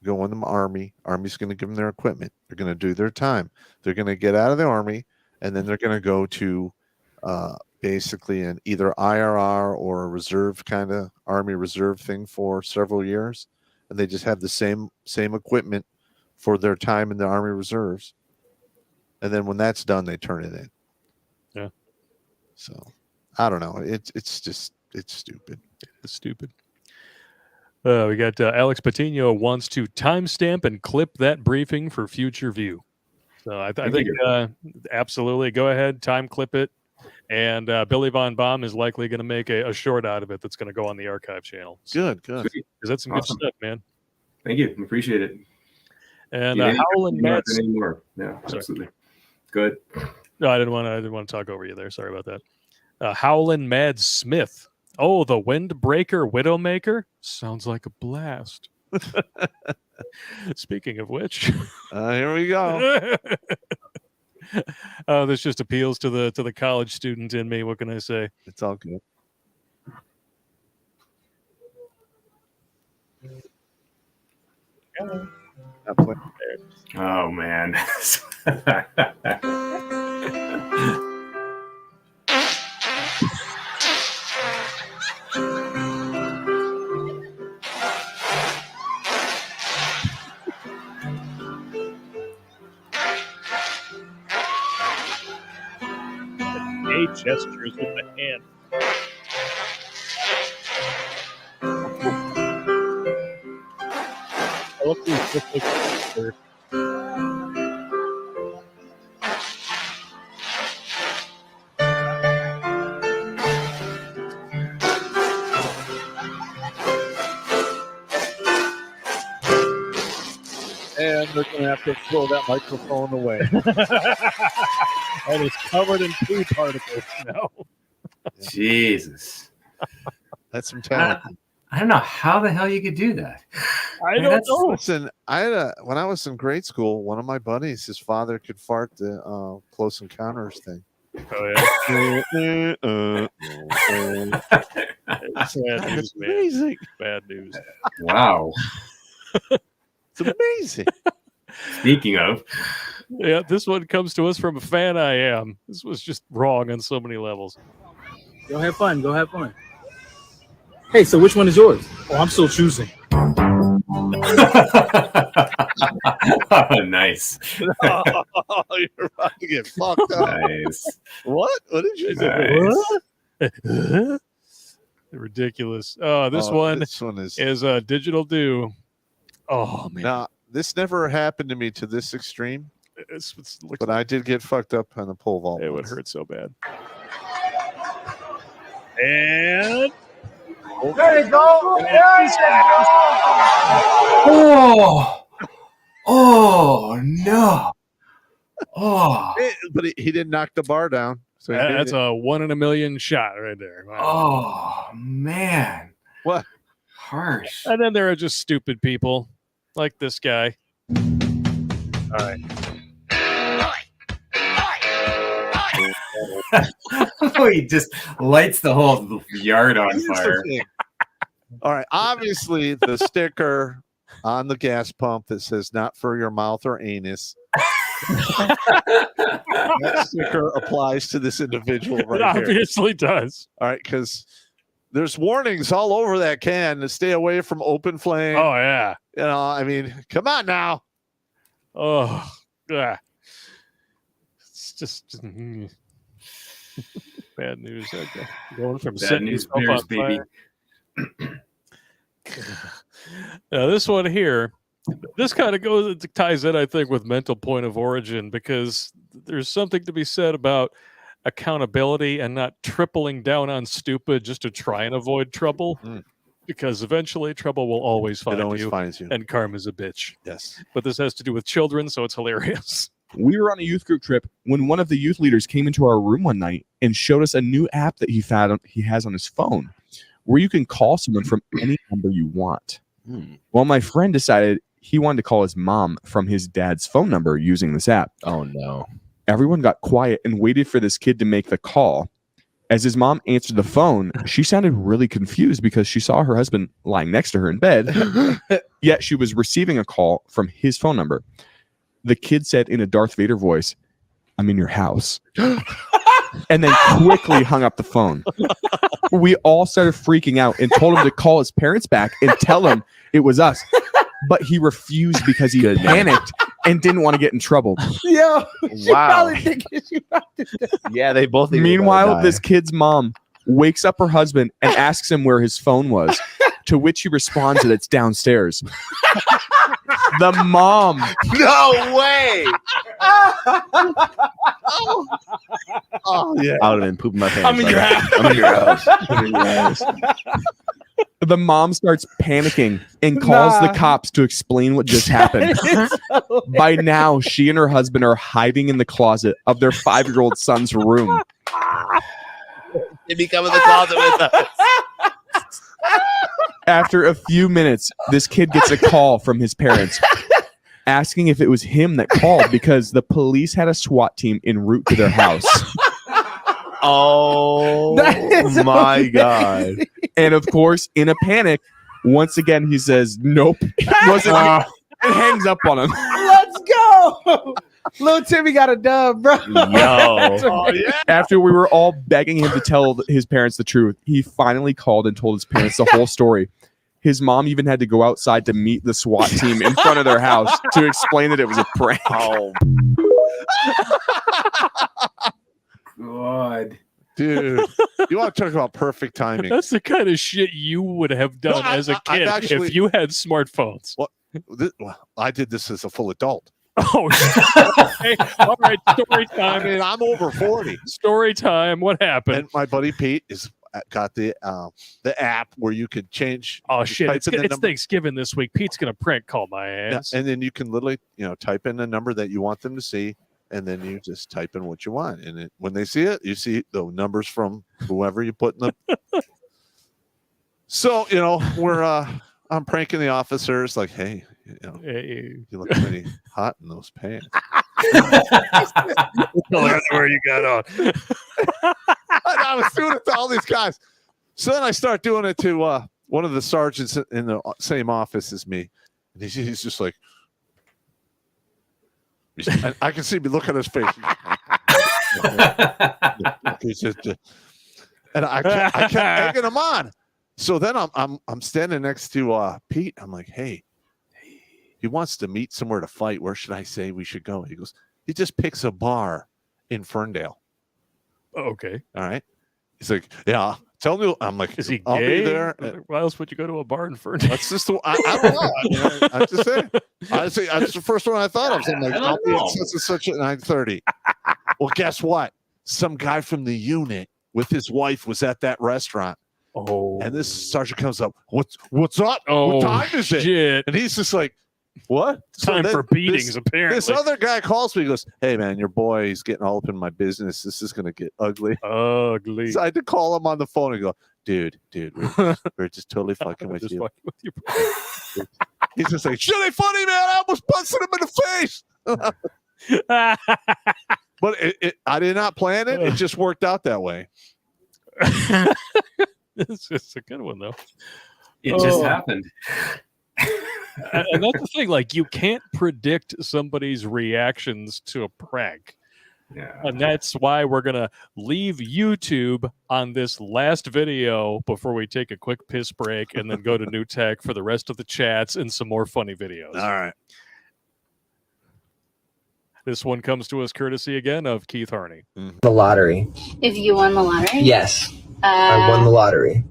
Speaker 2: go in the Army. Army's going to give them their equipment. They're going to do their time. They're going to get out of the Army, and then they're going to go to basically an either IRR or a reserve kind of Army reserve thing for several years, and they just have the same equipment for their time in the Army reserves, and then when that's done, they turn it in.
Speaker 1: Yeah.
Speaker 2: So I don't know. It's stupid.
Speaker 1: It's stupid. We got Alex Patino wants to timestamp and clip that briefing for future view. So I think absolutely go ahead, time clip it. And Billy Von Baum is likely going to make a short out of it that's going to go on the archive channel. So,
Speaker 2: good.
Speaker 1: Because that's some good stuff, man.
Speaker 3: Thank you. Appreciate it.
Speaker 1: And Howlin' Mad
Speaker 3: anymore. Yeah, absolutely. Good.
Speaker 1: No, I didn't want to talk over you there. Sorry about that. Howlin' Mad Smith. Oh, the Windbreaker Widowmaker? Sounds like a blast. Speaking of which.
Speaker 2: Here we go.
Speaker 1: This just appeals to the college student in me. What can I say?
Speaker 2: It's all good.
Speaker 3: Oh man.
Speaker 1: Gestures with the hand. I love these.
Speaker 2: And they're going to have to throw that microphone away.
Speaker 1: And it's covered in poo particles now.
Speaker 3: Jesus.
Speaker 2: That's some talent.
Speaker 3: I don't know how the hell you could do that.
Speaker 1: I don't know.
Speaker 2: Listen, when I was in grade school, one of my buddies, his father could fart the Close Encounters thing.
Speaker 1: Oh yeah.
Speaker 2: It's amazing.
Speaker 1: Bad news.
Speaker 3: Wow.
Speaker 2: It's amazing.
Speaker 3: Speaking of.
Speaker 1: Yeah, this one comes to us from a fan I am. This was just wrong on so many levels.
Speaker 11: Go have fun. Go have fun. Hey, so which one is yours? Oh, I'm still choosing.
Speaker 3: Nice.
Speaker 2: Oh, you're about to get fucked up.
Speaker 3: Nice.
Speaker 2: What? What did you say?
Speaker 1: What? Ridiculous. Oh, this one is Digital Do. Oh man.
Speaker 2: Now, this never happened to me to this extreme. But I did get fucked up on the pole vault.
Speaker 1: It would hurt so bad. And
Speaker 9: there you go.
Speaker 3: Oh no. Oh.
Speaker 2: But he didn't knock the bar down. So
Speaker 1: that's a 1 in a million shot right there.
Speaker 3: Wow. Oh man.
Speaker 2: What?
Speaker 3: Harsh.
Speaker 1: And then there are just stupid people like this guy. All right.
Speaker 3: He just lights the whole yard on fire.
Speaker 2: All right. Obviously, the sticker on the gas pump that says "not for your mouth or anus." That sticker applies to this individual right
Speaker 1: It
Speaker 2: here.
Speaker 1: obviously does.
Speaker 2: All right, because there's warnings all over that can to stay away from open flame.
Speaker 1: Oh yeah.
Speaker 2: You know, I mean, come on now.
Speaker 1: Oh yeah. It's just bad news. Okay. Going from
Speaker 3: bad news bears, baby.
Speaker 1: Now, this one here, this kind of ties in, I think, with mental point of origin, because there's something to be said about accountability and not tripling down on stupid just to try and avoid trouble. Because eventually trouble will always find you.
Speaker 2: Finds you.
Speaker 1: And karma's a bitch.
Speaker 2: Yes.
Speaker 1: But this has to do with children, so it's hilarious.
Speaker 12: We were on a youth group trip when one of the youth leaders came into our room one night and showed us a new app that he has on his phone where you can call someone from any number you want. Well, my friend decided he wanted to call his mom from his dad's phone number using this app.
Speaker 13: Oh, no.
Speaker 12: Everyone got quiet and waited for this kid to make the call. As his mom answered the phone, she sounded really confused because she saw her husband lying next to her in bed, yet she was receiving a call from his phone number. The kid said in a Darth Vader voice, "I'm in your house," and then quickly hung up the phone. We all started freaking out and told him to call his parents back and tell them it was us. But he refused because he panicked and didn't want to get in trouble.
Speaker 14: Yo, she
Speaker 13: Wow.
Speaker 14: probably thinking she about to die.
Speaker 13: Yeah, they both.
Speaker 12: Meanwhile, this kid's mom wakes up her husband and asks him where his phone was, to which he responds that it's downstairs. The mom.
Speaker 13: No way.
Speaker 2: Oh, yeah.
Speaker 13: I would have been pooping my pants.
Speaker 14: I'm in your house.
Speaker 13: I'm in your house. I'm in your house.
Speaker 12: The mom starts panicking and calls
Speaker 14: Nah.
Speaker 12: the cops to explain what just happened. By now, she and her husband are hiding in the closet of their 5-year-old son's room.
Speaker 13: They become in the closet with us.
Speaker 12: After a few minutes, this kid gets a call from his parents asking if it was him that called because the police had a SWAT team en route to their house.
Speaker 13: Oh
Speaker 14: That is
Speaker 13: my
Speaker 14: amazing.
Speaker 13: God.
Speaker 12: And of course, in a panic, once again, he says, "Nope." Wasn't and hangs up on him.
Speaker 14: Let's go. Little Timmy got a dub, bro.
Speaker 13: Yo.
Speaker 12: After we were all begging him to tell his parents the truth, he finally called and told his parents the whole story. His mom even had to go outside to meet the SWAT team in front of their house to explain that it was a prank.
Speaker 13: Oh.
Speaker 3: God.
Speaker 2: Dude, you want to talk about perfect timing?
Speaker 1: That's the kind of shit you would have done as a
Speaker 2: I've
Speaker 1: kid
Speaker 2: actually-
Speaker 1: if you had smartphones.
Speaker 2: Well, I did this as a full adult.
Speaker 1: Oh, okay. All right. Story
Speaker 2: I
Speaker 1: time.
Speaker 2: mean, I'm over 40,
Speaker 1: Story time. What happened?
Speaker 2: and my buddy Pete is got the app where you could change.
Speaker 1: Oh
Speaker 2: you
Speaker 1: shit!
Speaker 2: type
Speaker 1: It's,
Speaker 2: in the
Speaker 1: it's
Speaker 2: number-
Speaker 1: Thanksgiving this week. Pete's gonna prank call my
Speaker 2: Yeah,
Speaker 1: ass.
Speaker 2: and then you can literally, type in a number that you want them to see, and then you just type in what you want, and when they see it, you see the numbers from whoever you put in the. So we're I'm pranking the officers, like, hey,
Speaker 1: Hey,
Speaker 2: you look pretty hot in those pants.
Speaker 1: what color underwear you got on?
Speaker 2: I was doing it to all these guys. So then I start doing it to one of the sergeants in the same office as me, and he's just like. And I can see me look at his face. And I kept egging him on. So then I'm standing next to Pete. I'm like, hey, he wants to meet somewhere to fight. Where should I say we should go? He goes, he just picks a bar in Ferndale.
Speaker 1: Okay.
Speaker 2: All right. He's like, yeah. Tell me. I'm like,
Speaker 1: Is he
Speaker 2: I'll
Speaker 1: gay?
Speaker 2: be there.
Speaker 1: Why else would you go to a bar in Ferndale?
Speaker 2: That's just I don't know. I just say. Honestly, that's the first one I thought of. So I'm like,
Speaker 3: I don't
Speaker 2: I'll be
Speaker 3: know.
Speaker 2: at such and such at 9:30. Well, guess what? Some guy from the unit with his wife was at that restaurant.
Speaker 1: Oh.
Speaker 2: And this sergeant comes up. What's up?
Speaker 1: Oh,
Speaker 2: what time is it?
Speaker 1: shit.
Speaker 2: And he's just like, what?
Speaker 1: Time
Speaker 2: then
Speaker 1: for beatings,
Speaker 2: this-
Speaker 1: apparently.
Speaker 2: This other guy calls me. He goes, hey, man, your boy is getting all up in my business. This is going to get ugly.
Speaker 1: Ugly.
Speaker 2: So I had to call him on the phone and go, dude, we're just totally fucking with
Speaker 1: Just
Speaker 2: you.
Speaker 1: fucking with you.
Speaker 2: He's just like, shit ain't funny, man. I almost busted him in the face. But I did not plan it. It just worked out that way.
Speaker 1: It's just a good one, though.
Speaker 3: It just happened.
Speaker 1: And that's the thing. Like, you can't predict somebody's reactions to a prank.
Speaker 3: Yeah.
Speaker 1: And that's why we're going to leave YouTube on this last video before we take a quick piss break and then go to New Tech for the rest of the chats and some more funny videos.
Speaker 2: All right.
Speaker 1: This one comes to us courtesy again of Keith Harney.
Speaker 14: The lottery.
Speaker 4: If you won the lottery?
Speaker 14: Yes, I won the lottery.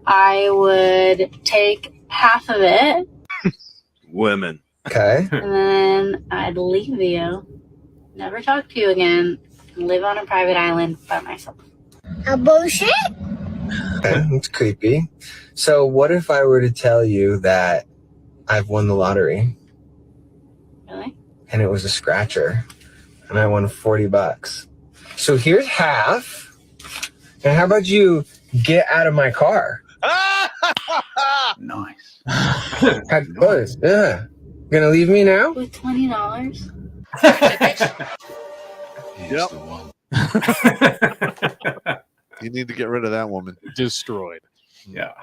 Speaker 15: I would take half of it.
Speaker 2: Women.
Speaker 16: Okay.
Speaker 15: And then I'd leave you, never talk to you again, and live on a private island by myself.
Speaker 16: A bullshit? Okay, that's creepy. So what if I were to tell you that I've won the lottery?
Speaker 15: Really?
Speaker 16: And it was a scratcher. And I won $40. So here's half. And how about you get out of my car?
Speaker 11: Nice.
Speaker 16: How close? Yeah. Gonna leave me now?
Speaker 15: With $20?
Speaker 2: Yep. You need to get rid of that woman.
Speaker 1: Destroyed.
Speaker 3: Yeah.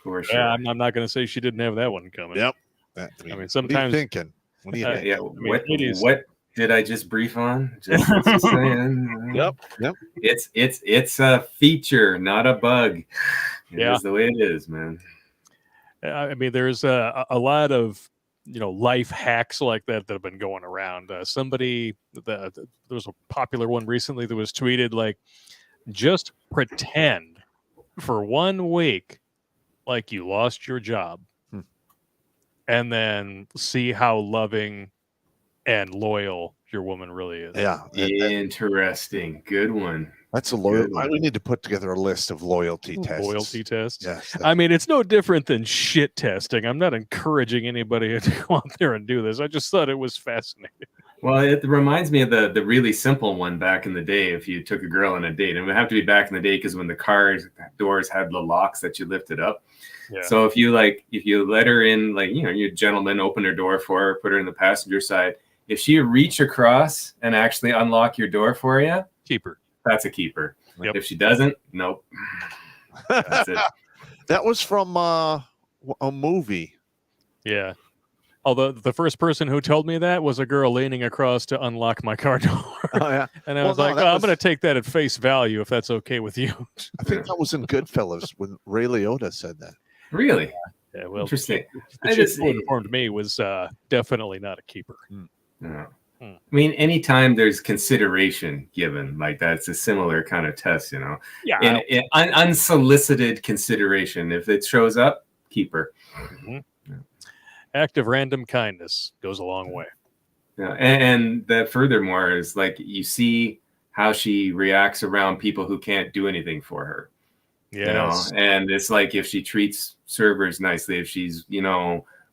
Speaker 3: For sure.
Speaker 1: Yeah, I'm not going to say she didn't have that one coming.
Speaker 2: Yep.
Speaker 1: I mean,
Speaker 2: What are
Speaker 1: sometimes
Speaker 2: you thinking? What are you thinking?
Speaker 3: Yeah.
Speaker 1: I mean,
Speaker 3: What did I just brief on? Just saying.
Speaker 2: Yep.
Speaker 3: It's a feature, not a bug. It
Speaker 1: Yeah.
Speaker 3: is the way it is, man.
Speaker 1: I mean, there's a lot of life hacks like that have been going around. Somebody there was a popular one recently that was tweeted like, just pretend for 1 week like you lost your job, and then see how loving and loyal your woman really is.
Speaker 2: Yeah.
Speaker 3: Interesting. Good one.
Speaker 2: That's a loyal. We need to put together a list of loyalty tests.
Speaker 1: Loyalty tests.
Speaker 2: Yes.
Speaker 1: I mean, it's no different than shit testing. I'm not encouraging anybody to go out there and do this. I just thought it was fascinating.
Speaker 3: Well, it reminds me of the really simple one back in the day. If you took a girl on a date, and it would have to be back in the day because when the car doors had the locks that you lifted up.
Speaker 1: Yeah.
Speaker 3: So if you let her in, your gentleman, open her door for her, put her in the passenger side. If she reach across and actually unlock your door for you,
Speaker 1: keep her.
Speaker 3: That's a keeper.
Speaker 1: Yep.
Speaker 3: If she doesn't, nope. That's it.
Speaker 2: That was from a movie.
Speaker 1: Yeah. Although the first person who told me that was a girl leaning across to unlock my car door.
Speaker 2: Oh, yeah.
Speaker 1: And I was like, I'm going to take that at face value if that's okay with you.
Speaker 2: I think that was in Goodfellas when Ray Liotta said that.
Speaker 3: Really?
Speaker 1: Yeah, well,
Speaker 3: Interesting.
Speaker 1: The chick who informed me was definitely not a keeper.
Speaker 3: No. I mean, anytime there's consideration given, like that's a similar kind of test,
Speaker 1: Yeah.
Speaker 3: And unsolicited consideration. If it shows up, keep her.
Speaker 1: Mm-hmm. Act of random kindness goes a long way.
Speaker 3: Yeah, and that furthermore is like you see how she reacts around people who can't do anything for her.
Speaker 1: Yes.
Speaker 3: And it's like if she treats servers nicely, if she's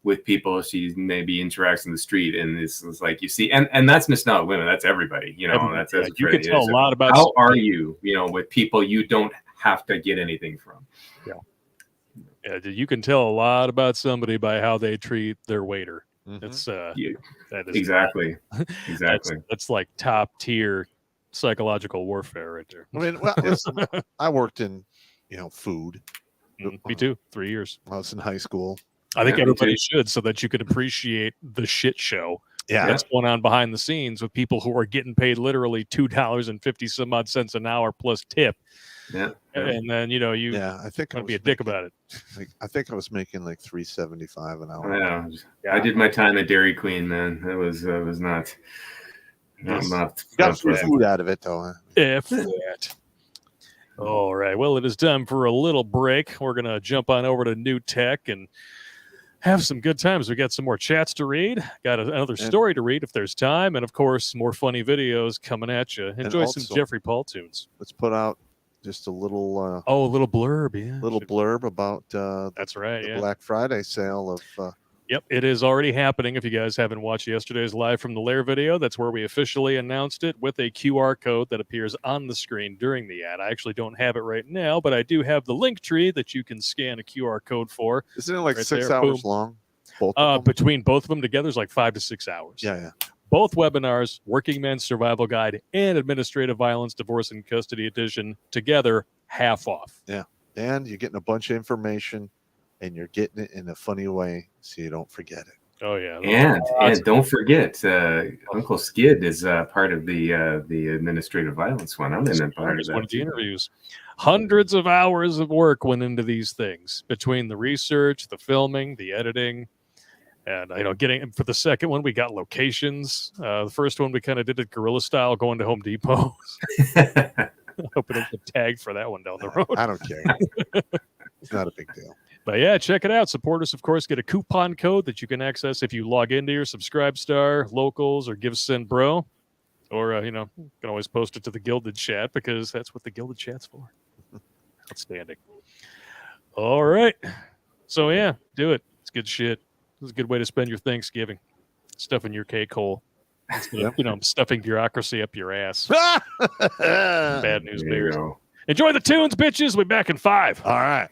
Speaker 3: with people, she maybe interacts in the street, and it's like you see, and that's just not women, that's everybody. That's
Speaker 1: you can tell a lot about
Speaker 3: how are you, with people you don't have to get anything from.
Speaker 1: Yeah, you can tell a lot about somebody by how they treat their waiter.
Speaker 2: Mm-hmm.
Speaker 1: It's that is
Speaker 3: exactly.
Speaker 1: That's like top tier psychological warfare right there.
Speaker 2: I mean, well, listen, I worked in food.
Speaker 1: Me too. 3 years.
Speaker 2: I was in high school.
Speaker 1: I think everybody should, so that you can appreciate the shit show that's going on behind the scenes with people who are getting paid literally $2.50 some odd cents an hour plus tip.
Speaker 3: Yeah.
Speaker 1: And then
Speaker 2: I think
Speaker 1: want to be a dick about it.
Speaker 2: I think I was making like $3.75 an hour.
Speaker 3: Yeah. I did my time at Dairy Queen, man. It was not
Speaker 2: got some food out of it though.
Speaker 1: If that. All right. Well, it is time for a little break. We're gonna jump on over to New Tech and have some good times. We got some more chats to read. Got another story to read if there's time, and of course, more funny videos coming at you. Enjoy some Jeffrey Paul tunes.
Speaker 2: Let's put out just a little
Speaker 1: a little blurb, yeah.
Speaker 2: Little blurb about
Speaker 1: that's right,
Speaker 2: the Black Friday sale of
Speaker 1: Yep, it is already happening. If you guys haven't watched yesterday's Live from the Lair video, that's where we officially announced it with a QR code that appears on the screen during the ad. I actually don't have it right now, but I do have the link tree that you can scan a QR code for.
Speaker 2: Isn't it like
Speaker 1: right
Speaker 2: 6
Speaker 1: there.
Speaker 2: hours
Speaker 1: Boom.
Speaker 2: long? Both of them?
Speaker 1: Between both of them together is like 5 to 6 hours.
Speaker 2: Yeah.
Speaker 1: Both webinars, Working Man's Survival Guide and Administrative Violence, Divorce and Custody Edition, together, half off.
Speaker 2: Yeah. And you're getting a bunch of information, and you're getting it in a funny way so you don't forget it.
Speaker 1: Oh, yeah.
Speaker 3: And don't forget, Uncle Skid is part of the administrative violence one. I'm in that part of that.
Speaker 1: One of the interviews. Hundreds of hours of work went into these things between the research, the filming, the editing. And, getting for the second one, we got locations. The first one, we kind of did it guerrilla style, going to Home Depot. Hoping to get tagged for that one down the road.
Speaker 2: I don't care. It's not a big deal.
Speaker 1: But yeah, check it out. Supporters, of course, get a coupon code that you can access if you log into your Subscribe Star, Locals, or Give Send Bro. Or, you can always post it to the Gilded Chat because that's what the Gilded Chat's for. Outstanding. All right. So, yeah, do it. It's good shit. It's a good way to spend your Thanksgiving. Stuffing your cake hole. Instead of, stuffing bureaucracy up your ass. Bad news bears. Enjoy the tunes, bitches. We'll be back in 5.
Speaker 2: All right.